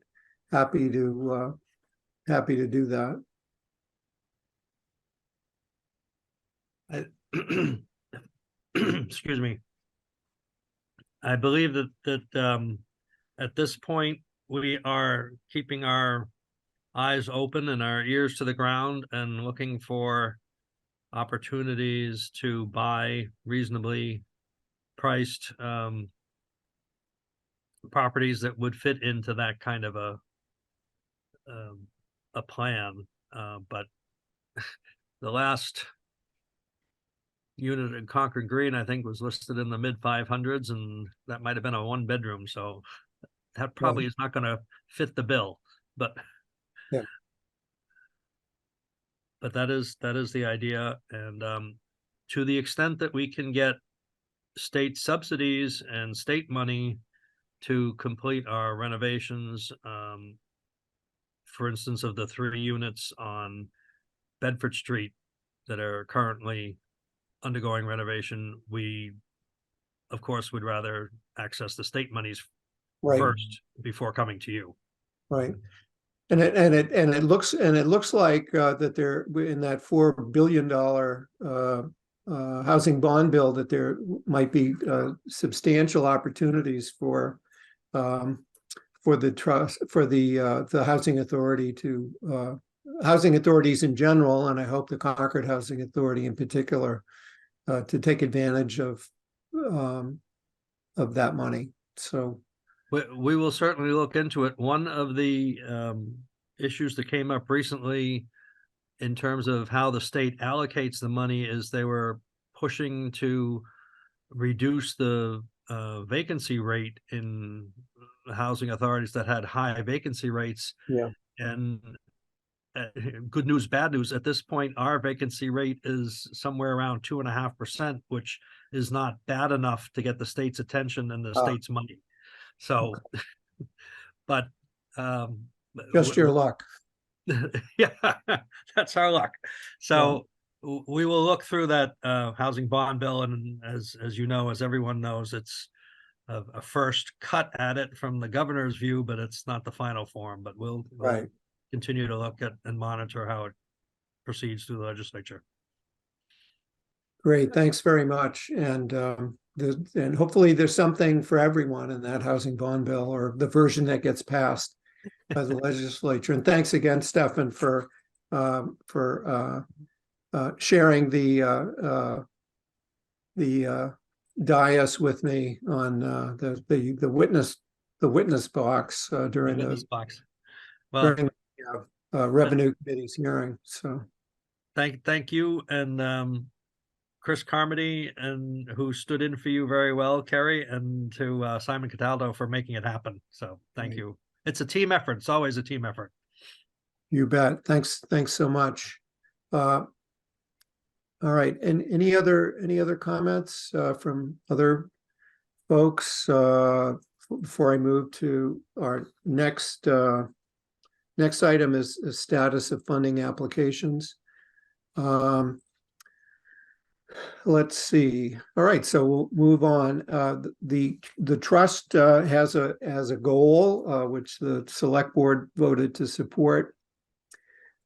Speaker 1: happy to do that.
Speaker 7: Excuse me. I believe that at this point we are keeping our eyes open and our ears to the ground and looking for opportunities to buy reasonably priced properties that would fit into that kind of a plan. But the last unit in Concord Green, I think, was listed in the mid 500s, and that might have been a 1-bedroom. So that probably is not going to fit the bill, but
Speaker 1: yeah.
Speaker 7: But that is the idea. And to the extent that we can get state subsidies and state money to complete our renovations, for instance, of the 3 units on Bedford Street that are currently undergoing renovation, we of course would rather access the state monies first before coming to you.
Speaker 1: Right. And it looks like that there, in that $4 billion housing bond bill, that there might be substantial opportunities for the trust, for the housing authority to housing authorities in general, and I hope the Concord Housing Authority in particular, to take advantage of that money. So
Speaker 7: we will certainly look into it. One of the issues that came up recently in terms of how the state allocates the money is they were pushing to reduce the vacancy rate in housing authorities that had high vacancy rates.
Speaker 1: Yeah.
Speaker 7: And good news, bad news. At this point, our vacancy rate is somewhere around 2.5%, which is not bad enough to get the state's attention and the state's money. So, but
Speaker 1: just your luck.
Speaker 7: Yeah, that's our luck. So we will look through that housing bond bill, and as you know, as everyone knows, it's a first cut at it from the governor's view, but it's not the final form. But we'll
Speaker 1: Right.
Speaker 7: continue to look at and monitor how it proceeds through the legislature.
Speaker 1: Great, thanks very much. And and hopefully there's something for everyone in that housing bond bill, or the version that gets passed by the legislature. And thanks again, Stefan, for sharing the dais with me on the witness box during
Speaker 7: Witness
Speaker 1: the
Speaker 7: box. Well,
Speaker 1: during Revenue Committee's hearing. So
Speaker 7: thank you, and Chris Carmody, and who stood in for you very well, Kerry, and to Simon Cataldo for making it happen. So thank
Speaker 1: Great.
Speaker 7: you. It's a team effort. It's always a team effort.
Speaker 1: you bet. Thanks so much. All right. And any other comments from other folks before I move to our next item is status of funding applications. Let's see. All right, so we'll move on. The trust has a goal which the select board voted to support,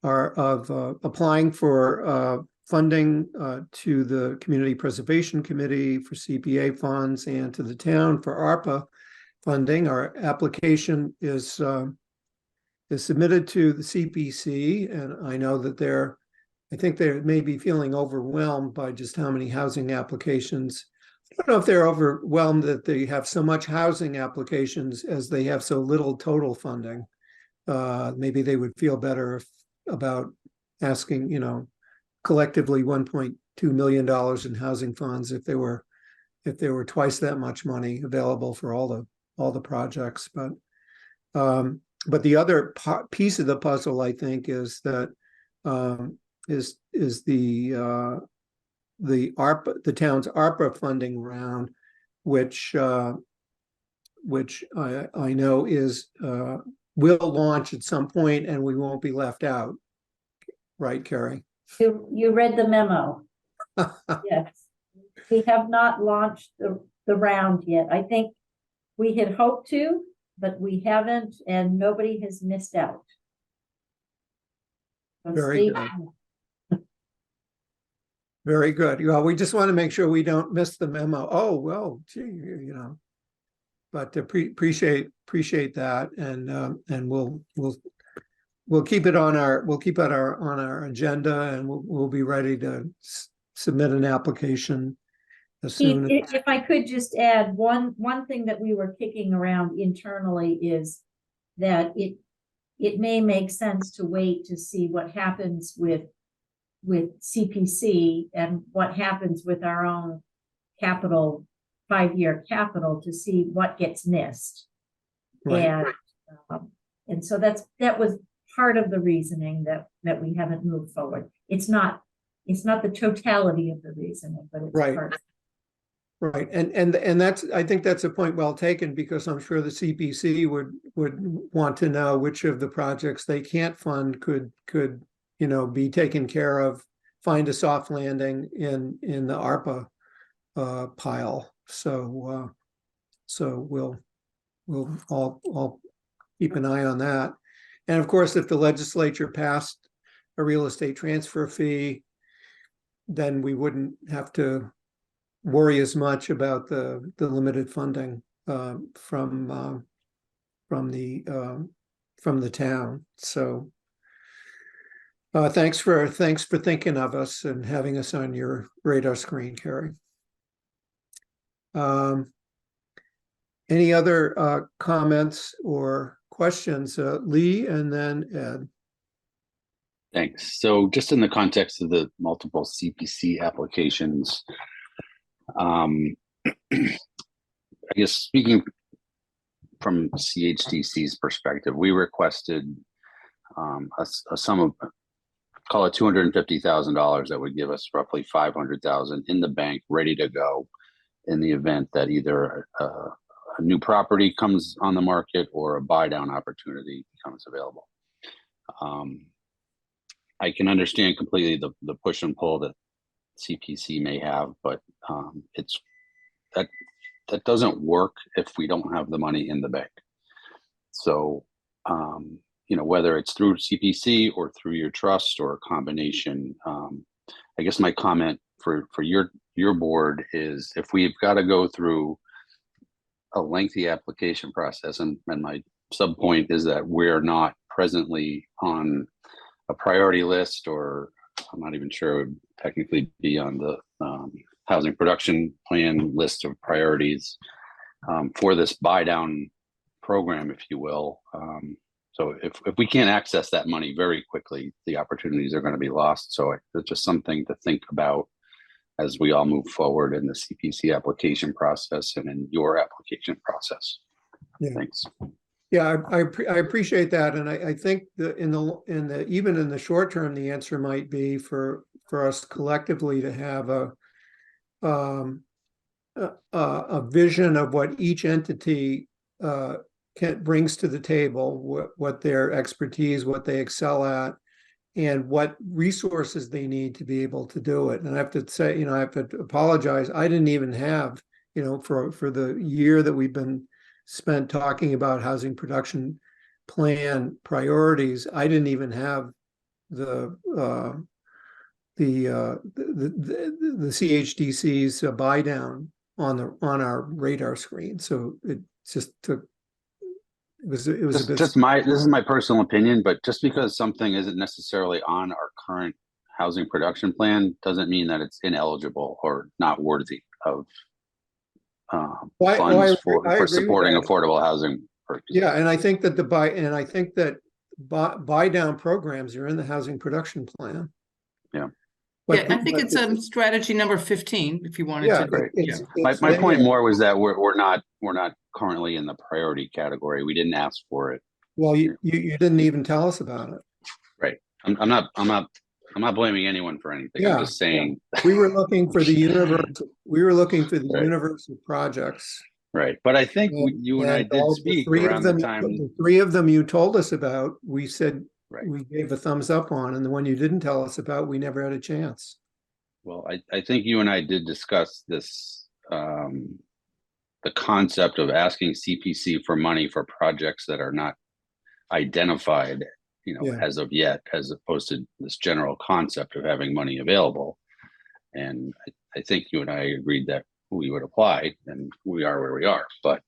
Speaker 1: of applying for funding to the Community Preservation Committee for CPA funds and to the town for ARPA funding. Our application is submitted to the CPC, and I know that I think they may be feeling overwhelmed by just how many housing applications. I don't know if they're overwhelmed that they have so much housing applications as they have so little total funding. Maybe they would feel better about asking, collectively $1.2 million in housing funds if there were twice that much money available for all the projects. But the other piece of the puzzle, I think, is that is the ARPA, the town's ARPA funding round, which I know will launch at some point, and we won't be left out, right, Carrie?
Speaker 6: You read the memo. Yes, we have not launched the round yet. I think we had hoped to, but we haven't, and nobody has missed out. So
Speaker 1: Very
Speaker 6: stay
Speaker 1: good.
Speaker 6: tuned.
Speaker 1: Very good. Well, we just want to make sure we don't miss the memo. Oh, well, gee, but appreciate that, and we'll keep it on our agenda, and we'll be ready to submit an application as soon.
Speaker 6: If I could just add one thing that we were kicking around internally is that it may make sense to wait to see what happens with CPC and what happens with our own capital, 5-year capital, to see what gets missed.
Speaker 1: Right.
Speaker 6: And so that was part of the reasoning that we haven't moved forward. It's not the totality of the reasoning, but it's
Speaker 1: Right.
Speaker 6: part.
Speaker 1: Right, and I think that's a point well taken, because I'm sure the CPC would want to know which of the projects they can't fund could be taken care of, find a soft landing in the ARPA pile. So we'll all keep an eye on that. And of course, if the legislature passed a real estate transfer fee, then we wouldn't have to worry as much about the limited funding from the town. So thanks for thinking of us and having us on your radar screen, Carrie. Any other comments or questions? Lee, and then Ed.
Speaker 3: Thanks. So just in the context of the multiple CPC applications, I guess speaking from CHDC's perspective, we requested a sum of, call it $250,000, that would give us roughly $500,000 in the bank, ready to go in the event that either a new property comes on the market or a buy down opportunity becomes available. I can understand completely the push and pull that CPC may have, but it's that doesn't work if we don't have the money in the bank. So, whether it's through CPC or through your trust or a combination, I guess my comment for your board is if we've got to go through a lengthy application process, and my sub point is that we're not presently on a priority list, or I'm not even sure it would technically be on the housing production plan list of priorities for this buy down program, if you will. So if we can't access that money very quickly, the opportunities are going to be lost. So it's just something to think about as we all move forward in the CPC application process and in your application process.
Speaker 1: Yeah.
Speaker 3: Thanks.
Speaker 1: Yeah, I appreciate that, and I think that even in the short term, the answer might be for us collectively to have a vision of what each entity brings to the table, what their expertise, what they excel at, and what resources they need to be able to do it. And I have to say, I have to apologize. I didn't even have, for the year that we've been spent talking about housing production plan priorities, I didn't even have the CHDC's buy down on our radar screen. So it just took. It was a bit.
Speaker 3: This is my personal opinion, but just because something isn't necessarily on our current housing production plan doesn't mean that it's ineligible or not worthy of funds for supporting affordable housing purchases.
Speaker 1: Yeah, and I think that buy down programs are in the housing production plan.
Speaker 3: Yeah.
Speaker 4: Yeah, I think it's strategy number 15, if you wanted to.
Speaker 3: My point more was that we're not currently in the priority category. We didn't ask for it.
Speaker 1: Well, you didn't even tell us about it.
Speaker 3: Right. I'm not blaming anyone for anything.
Speaker 1: Yeah,
Speaker 3: I'm just saying
Speaker 1: we were looking for the universe. We were looking for the
Speaker 3: Right.
Speaker 1: universe of projects.
Speaker 3: Right. But I think you and I did speak around the time.
Speaker 1: The three of them you told us about, we said
Speaker 3: Right.
Speaker 1: we gave a thumbs up on, and the one you didn't tell us about, we never had a chance.
Speaker 3: Well, I think you and I did discuss this, the concept of asking CPC for money for projects that are not identified,
Speaker 1: Yeah.
Speaker 3: as of yet, as opposed to this general concept of having money available. And I think you and I agreed that we would apply, and we are where we are. But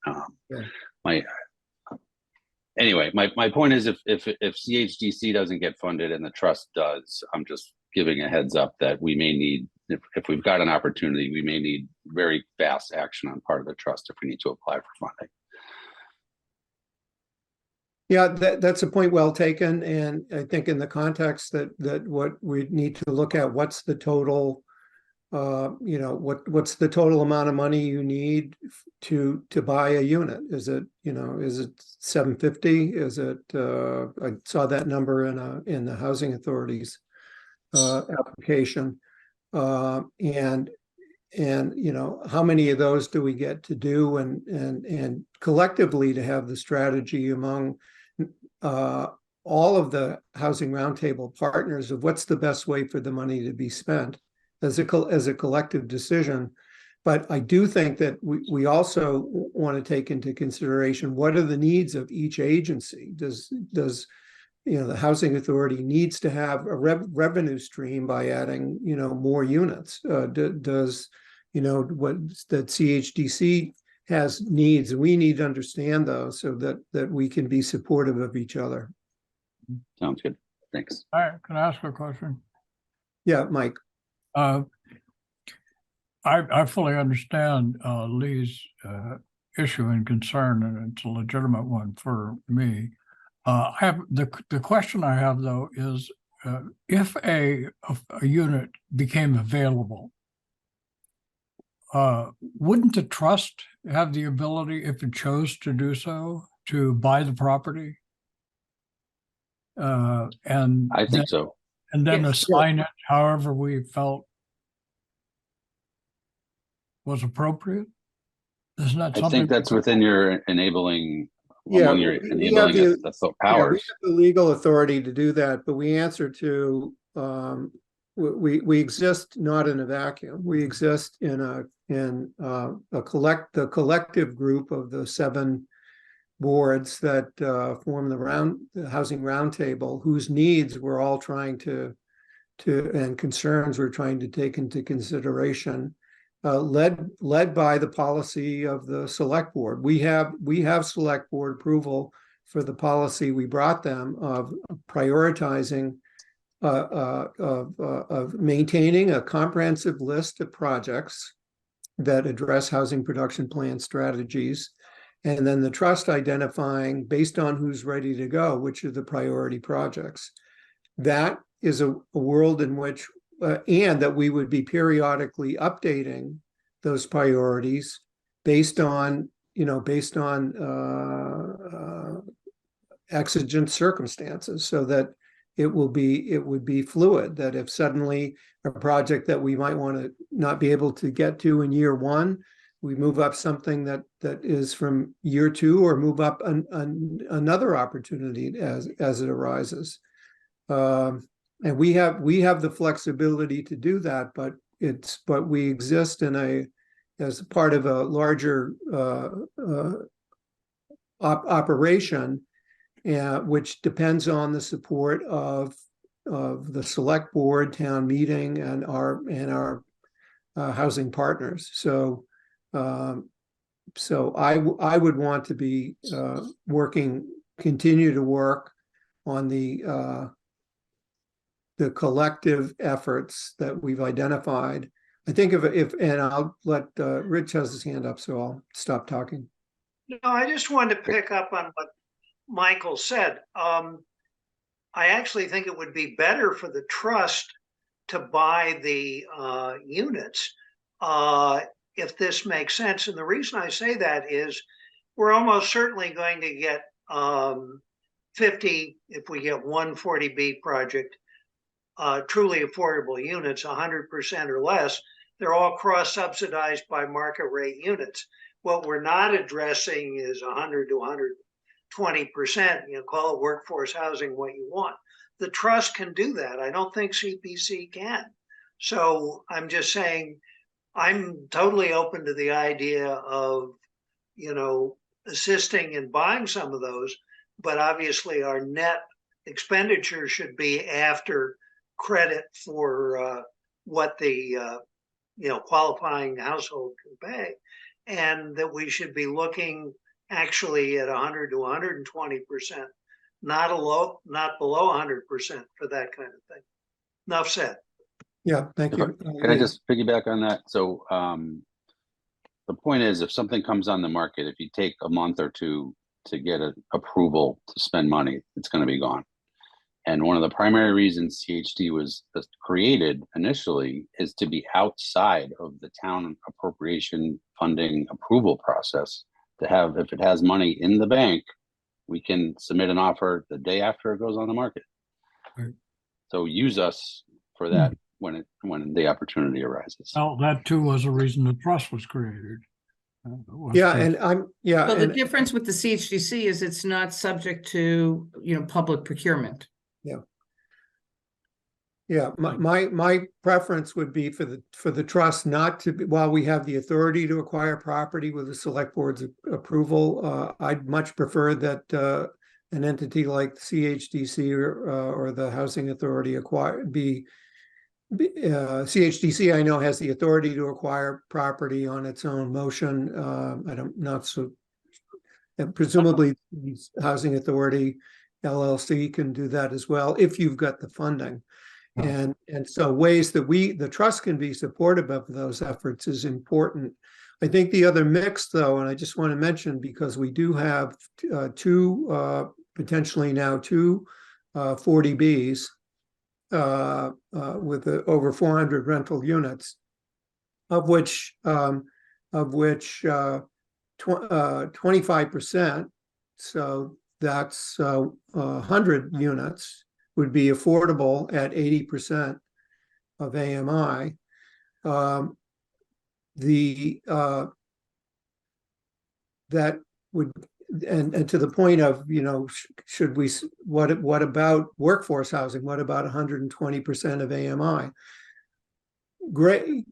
Speaker 3: anyway, my point is, if CHDC doesn't get funded and the trust does, I'm just giving a heads up that we may need, if we've got an opportunity, we may need very fast action on part of the trust if we need to apply for funding.
Speaker 1: Yeah, that's a point well taken, and I think in the context that what we need to look at, what's the total, what's the total amount of money you need to buy a unit? Is it 750? Is it I saw that number in the housing authority's application, and how many of those do we get to do, and collectively to have the strategy among all of the housing roundtable partners of what's the best way for the money to be spent as a collective decision. But I do think that we also want to take into consideration what are the needs of each agency. Does the housing authority needs to have a revenue stream by adding more units? Does what that CHDC has needs, and we need to understand those so that we can be supportive of each other.
Speaker 3: Sounds good. Thanks.
Speaker 5: All right, can I ask a question?
Speaker 1: Yeah, Mike.
Speaker 5: I fully understand Lee's issue and concern, and it's a legitimate one for me. I have the question I have though is if a unit became available, wouldn't the trust have the ability, if it chose to do so, to buy the property? And
Speaker 3: I think so.
Speaker 5: And then
Speaker 4: Yes.
Speaker 5: assign it however we felt was appropriate? Isn't that
Speaker 3: I
Speaker 5: something?
Speaker 3: think that's within your enabling
Speaker 1: Yeah,
Speaker 3: among your
Speaker 1: we have
Speaker 3: enabling
Speaker 1: the-
Speaker 3: the
Speaker 1: Yeah, we
Speaker 3: powers.
Speaker 1: have the legal authority to do that, but we answer to, we exist not in a vacuum. We exist in the collective group of the 7 boards that form the Housing Roundtable, whose needs we're all trying to and concerns we're trying to take into consideration, led by the policy of the select board. We have select board approval for the policy we brought them of prioritizing of maintaining a comprehensive list of projects that address housing production plan strategies, and then the trust identifying, based on who's ready to go, which are the priority projects. That is a world in which, and that we would be periodically updating those priorities based on exigent circumstances, so that it would be fluid, that if suddenly a project that we might want to not be able to get to in year 1, we move up something that is from year 2, or move up another opportunity as it arises. And we have the flexibility to do that, but we exist as part of a larger operation, which depends on the support of the select board, town meeting, and our housing partners. So I would want to be continue to work on the collective efforts that we've identified. I think and I'll let Rich has his hand up, so I'll stop talking.
Speaker 2: No, I just wanted to pick up on what Michael said. I actually think it would be better for the trust to buy the units if this makes sense. And the reason I say that is we're almost certainly going to get 50, if we get one 40B project, truly affordable units, 100% or less. They're all cross-subsidized by market rate units. What we're not addressing is 100 to 120%, call it workforce housing, what you want. The trust can do that. I don't think CPC can. So I'm just saying, I'm totally open to the idea of, assisting in buying some of those, but obviously our net expenditure should be after credit for what the qualifying household can pay, and that we should be looking actually at 100 to 120%, not below 100% for that kind of thing. Enough said.
Speaker 1: Yeah, thank you.
Speaker 3: Can I just piggyback on that? So the point is, if something comes on the market, if you take a month or 2 to get an approval to spend money, it's going to be gone. And one of the primary reasons CHD was created initially is to be outside of the town appropriation funding approval process, to have, if it has money in the bank, we can submit an offer the day after it goes on the market.
Speaker 5: Right.
Speaker 3: So use us for that when the opportunity arises.
Speaker 5: Well, that too was a reason the trust was created.
Speaker 4: Well, the difference with the CHDC is it's not subject to, public procurement.
Speaker 1: Yeah, my preference would be for the trust not to be, while we have the authority to acquire property with the select board's approval, I'd much prefer that an entity like CHDC or the Housing Authority CHDC, I know, has the authority to acquire property on its own motion. And presumably Housing Authority LLC can do that as well if you've got the funding. And so ways that the trust can be supportive of those efforts is important. I think the other mix, though, and I just want to mention, because we do have potentially now two 40Bs with over 400 rental units, of which 25%, so that's 100 units, would be affordable at 80% of AMI. and to the point of, should we, what about workforce housing? What about 120% of AMI? Great.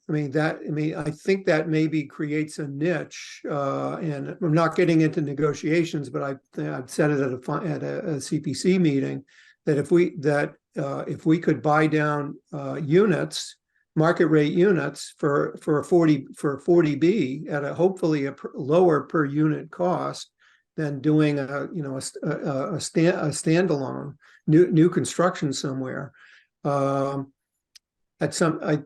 Speaker 1: I think that maybe creates a niche, and I'm not getting into negotiations, but I've said it at a CPC meeting that if we could buy down units, market rate units for 40B at a hopefully a lower per unit cost than doing a standalone new construction somewhere. That's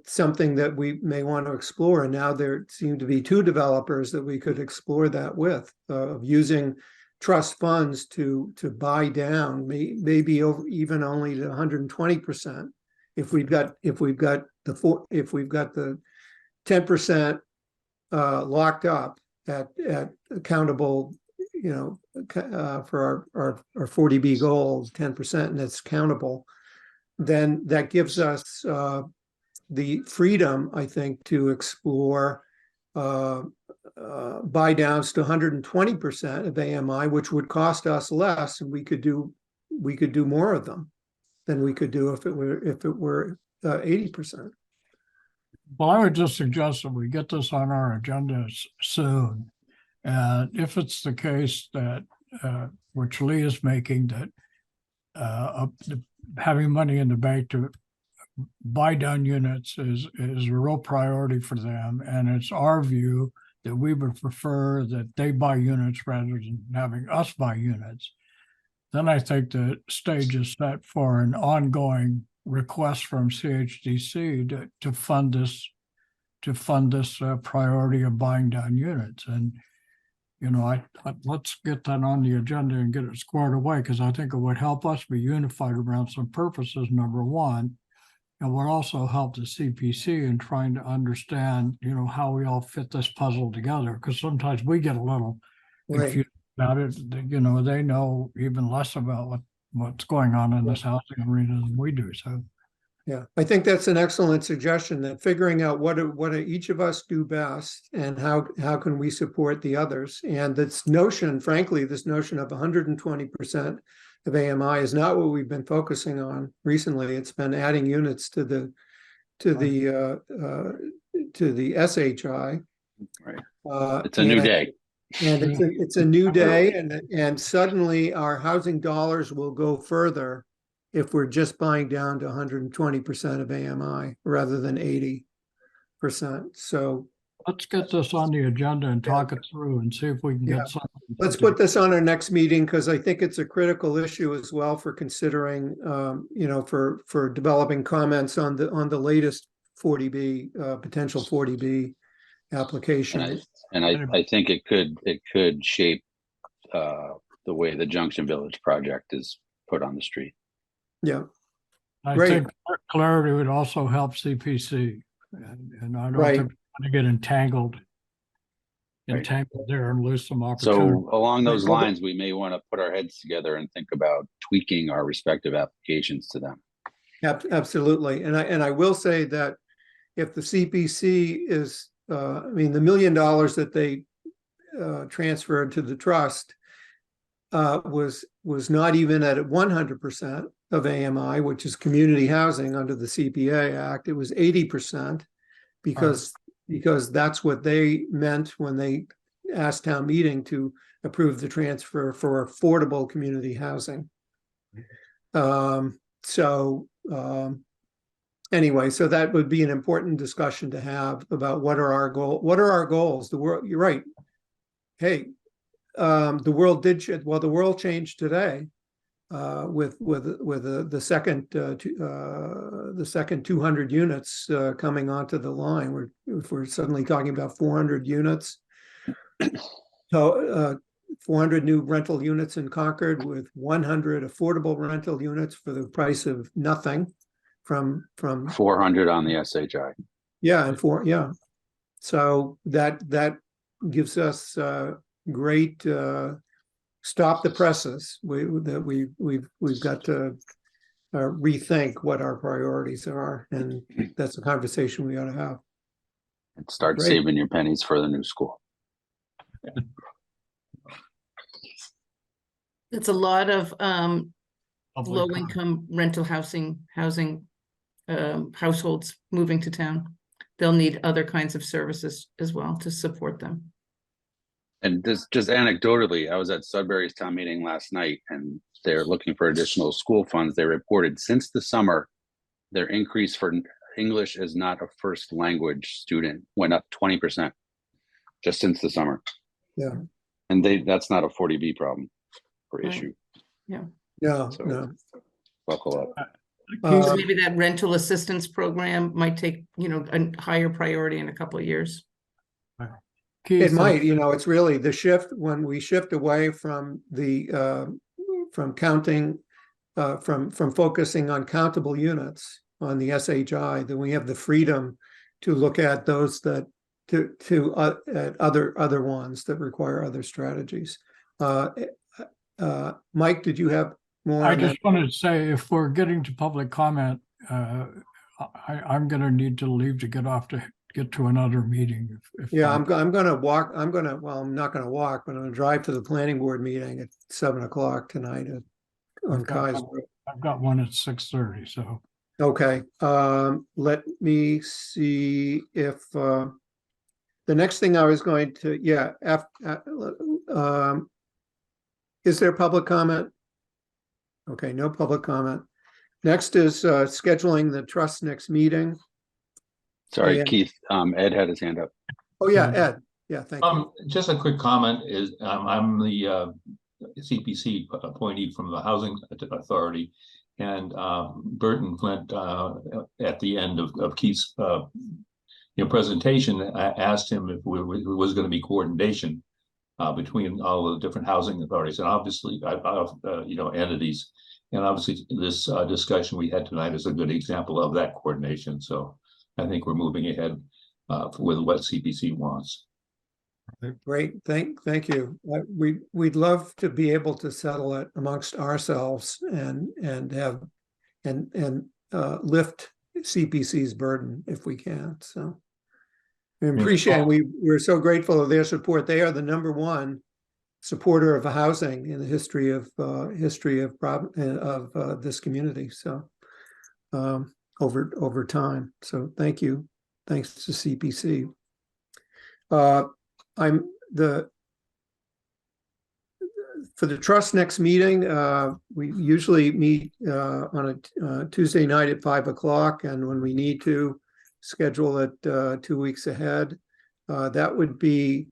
Speaker 1: something that we may want to explore. And now there seem to be two developers that we could explore that with, of using trust funds to buy down, maybe even only to 120%. If we've got the 10% locked up at accountable, for our 40B goals, 10%, and it's countable, then that gives us the freedom, I think, to explore buy downs to 120% of AMI, which would cost us less, and we could do more of them than we could do if it were 80%.
Speaker 5: Well, I would just suggest that we get this on our agenda soon. And if it's the case that, which Lee is making, that having money in the bank to buy down units is a real priority for them. And it's our view that we would prefer that they buy units rather than having us buy units. Then I think the stage is set for an ongoing request from CHDC to fund this priority of buying down units. And let's get that on the agenda and get it squared away, because I think it would help us be unified around some purposes, number one, and would also help the CPC in trying to understand, how we all fit this puzzle together, because sometimes we get a little confused about it. They know even less about what's going on in this housing arena than we do. So
Speaker 1: yeah, I think that's an excellent suggestion, that figuring out what each of us do best and how can we support the others. And this notion, frankly, this notion of 120% of AMI is not what we've been focusing on recently. It's been adding units to the SHI.
Speaker 3: Right. It's a new day.
Speaker 1: And it's a new day, and suddenly our housing dollars will go further if we're just buying down to 120% of AMI rather than 80%. So
Speaker 5: let's get this on the agenda and talk it through and see if we can get something.
Speaker 1: Let's put this on our next meeting, because I think it's a critical issue as well for considering, for developing comments on the latest 40B, potential 40B application.
Speaker 3: And I think it could shape the way the Junction Village project is put on the street.
Speaker 1: Yeah.
Speaker 5: I
Speaker 1: Great.
Speaker 5: think clarity would also help CPC, and I don't
Speaker 1: Right.
Speaker 5: think we want to get entangled there and lose some opportunity.
Speaker 3: So along those lines, we may want to put our heads together and think about tweaking our respective applications to them.
Speaker 1: Absolutely. And I will say that if the CPC is, the $1 million that they transferred to the trust was not even at 100% of AMI, which is community housing under the CPA Act. It was 80% because that's what they meant when they asked town meeting to approve the transfer for affordable community housing. Anyway, so that would be an important discussion to have about what are our goals. The world, you're right. Hey, the world did change. Well, the world changed today with the second 200 units coming onto the line. We're suddenly talking about 400 units. So 400 new rental units in Concord, with 100 affordable rental units for the price of nothing. From
Speaker 3: 400 on the SHI.
Speaker 1: Yeah, so that gives us great stop the presses. We've got to rethink what our priorities are, and that's a conversation we ought to have.
Speaker 3: And start saving your pennies for the new school.
Speaker 4: It's a lot of
Speaker 5: Public
Speaker 4: low
Speaker 5: comment.
Speaker 4: income rental housing households moving to town. They'll need other kinds of services as well to support them.
Speaker 3: And just anecdotally, I was at Sudbury's town meeting last night and they're looking for additional school funds. They reported since the summer, their increase for English as not a first language student went up 20% just since the summer.
Speaker 1: Yeah.
Speaker 3: And that's not a 40B problem or
Speaker 4: Right.
Speaker 3: issue.
Speaker 1: No,
Speaker 3: So-
Speaker 1: no.
Speaker 3: Buckle up.
Speaker 4: So
Speaker 1: Um,
Speaker 4: maybe that rental assistance program might take, a higher priority in a couple of years.
Speaker 5: Keith,
Speaker 1: It might, it's really the shift, when we shift away from from counting, from focusing on countable units on the SHI, then we have the freedom to look at those at other ones that require other strategies. Mike, did you have more?
Speaker 5: I
Speaker 1: on that?
Speaker 5: just wanted to say, if we're getting to public comment, I'm gonna need to leave to get to another meeting. If
Speaker 1: Yeah, I'm gonna walk, well, I'm not gonna walk, but I'm gonna drive to the planning board meeting at 7 o'clock tonight on
Speaker 5: I've got-
Speaker 1: Kai's.
Speaker 5: I've got one at 6:30, so.
Speaker 1: Okay, let me see if, the next thing I was going to, is there public comment? Okay, no public comment. Next is, scheduling the trust next meeting.
Speaker 3: Sorry,
Speaker 1: Yeah.
Speaker 3: Keith, Ed had his hand up.
Speaker 1: Oh, yeah, Ed, yeah, thank you.
Speaker 8: Just a quick comment is, I'm the CPC appointee from the Housing Authority. And Burton Flint, at the end of Keith's presentation, I asked him if there was going to be coordination between all the different housing authorities and obviously entities. And obviously this discussion we had tonight is a good example of that coordination. So I think we're moving ahead with what CPC wants.
Speaker 1: Great, thank you. We'd love to be able to settle it amongst ourselves and have lift CPC's burden if we can, so. We appreciate, we're so grateful of their support. They are the #1 supporter of housing in the history of this community, so over time. So thank you. Thanks to CPC. For the trust next meeting, we usually meet on a Tuesday night at 5 o'clock, and when we need to schedule it 2 weeks ahead. That would be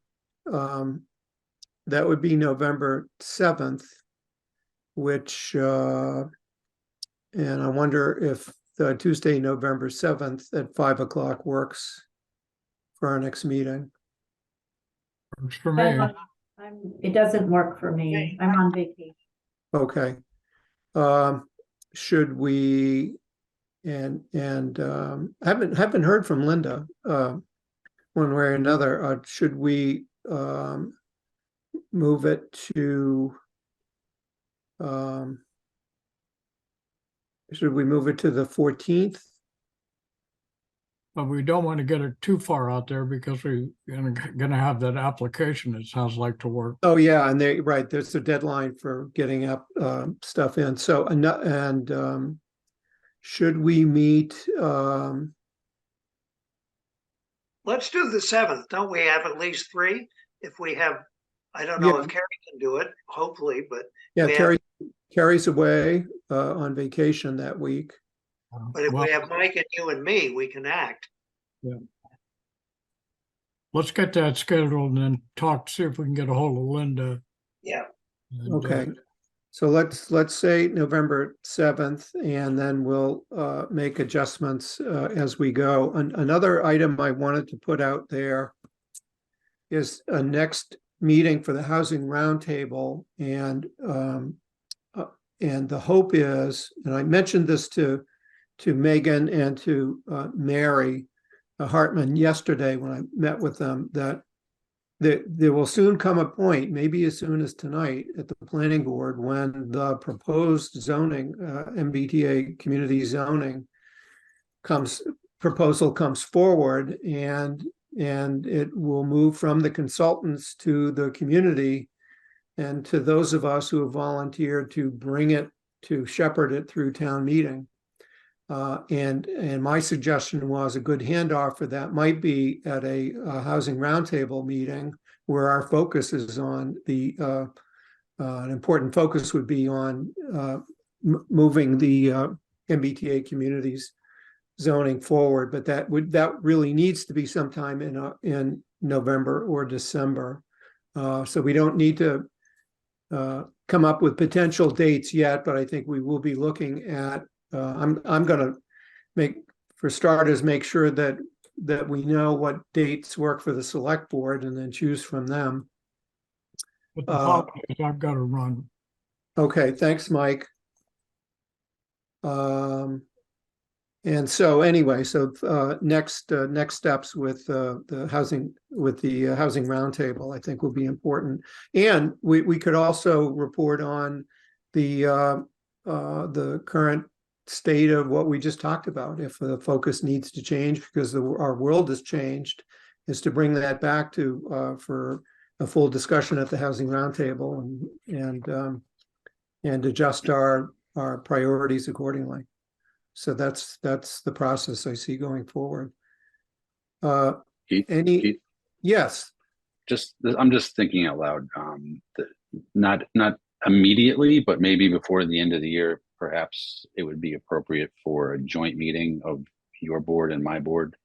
Speaker 1: November 7th, which and I wonder if the Tuesday, November 7th at 5 o'clock works for our next meeting.
Speaker 5: Works for me.
Speaker 6: It doesn't work for me. I'm on vacation.
Speaker 1: Okay. Should we, and haven't heard from Linda one way or another. Should we move it to the 14th?
Speaker 5: But we don't want to get it too far out there because we're gonna have that application, it sounds like, to work.
Speaker 1: Oh, yeah, and right, there's a deadline for getting up stuff in. So, should we meet?
Speaker 2: Let's do the 7th. Don't we have at least 3? If we have, I don't know
Speaker 1: Yeah.
Speaker 2: if Carrie can do it, hopefully, but
Speaker 1: Yeah,
Speaker 2: we have-
Speaker 1: Carrie's away on vacation that week.
Speaker 2: but if
Speaker 5: Well,
Speaker 2: we have Mike and you and me, we can act.
Speaker 5: let's get that scheduled and then see if we can get a hold of Linda.
Speaker 2: Yeah.
Speaker 5: And,
Speaker 1: Okay, so let's say November 7th, and then we'll make adjustments as we go. Another item I wanted to put out there is a next meeting for the Housing Roundtable, and the hope is, and I mentioned this to Megan and to Mary Hartman yesterday when I met with them, that there will soon come a point, maybe as soon as tonight at the planning board, when the proposed zoning, MBTA community zoning proposal comes forward, and it will move from the consultants to the community. and to those of us who have volunteered to bring it, to shepherd it through town meeting. And my suggestion was a good handoff for that might be at a housing roundtable meeting where our focus is on an important focus would be on moving the MBTA communities zoning forward, but that really needs to be sometime in November or December. So we don't need to come up with potential dates yet, but I think we will be looking at. I'm going to for starters, make sure that we know what dates work for the select board, and then choose from them.
Speaker 5: But the holidays, I've got to run.
Speaker 1: Okay, thanks, Mike. And so anyway, next steps with the housing roundtable, I think will be important. And we could also report on the current state of what we just talked about. If the focus needs to change because our world has changed, is to bring that back to for a full discussion at the housing roundtable and adjust our priorities accordingly. So that's the process I see going forward.
Speaker 3: Keith,
Speaker 1: Yes.
Speaker 3: I'm just thinking out loud. Not immediately, but maybe before the end of the year, perhaps it would be appropriate for a joint meeting of your board and my board,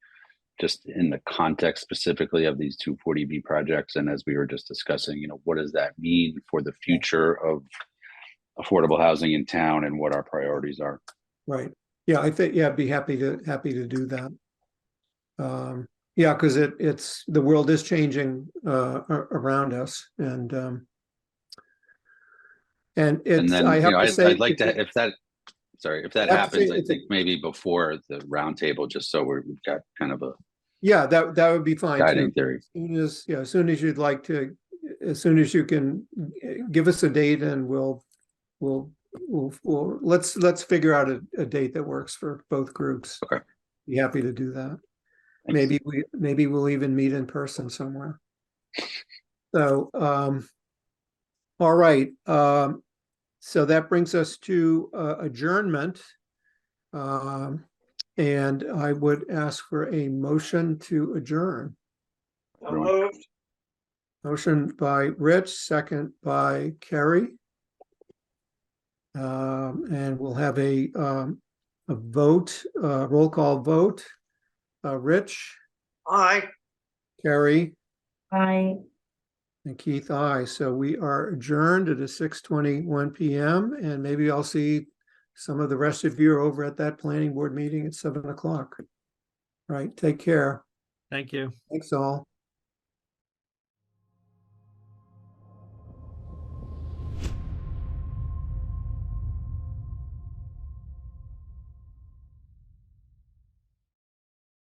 Speaker 3: just in the context specifically of these 240B projects. And as we were just discussing, what does that mean for the future of affordable housing in town and what our priorities are?
Speaker 1: Right. Yeah, I think, I'd be happy to do that. Yeah, because it's the world is changing around us, and it's,
Speaker 3: then
Speaker 1: I have to say,
Speaker 3: I'd like to, if that happens, I think maybe before the roundtable, just so we've got kind of a
Speaker 1: that would be fine
Speaker 3: guiding
Speaker 1: too.
Speaker 3: theory.
Speaker 1: As soon as you'd like to, as soon as you can give us a date, and we'll let's figure out a date that works for both groups.
Speaker 3: Okay.
Speaker 1: Be happy to do that.
Speaker 3: Thanks.
Speaker 1: Maybe we'll even meet in person somewhere. So, all right. So that brings us to adjournment. And I would ask for a motion to adjourn.
Speaker 2: So moved.
Speaker 1: Motion by Rich, second by Kerry. And we'll have a vote, roll call vote. Rich,
Speaker 2: Aye.
Speaker 1: Kerry,
Speaker 6: I
Speaker 1: and Keith, aye. So we are adjourned at 6:21 p.m. and maybe I'll see some of the rest of you over at that planning board meeting at 7 o'clock. Right. Take care.
Speaker 7: Thank you.
Speaker 1: Thanks all.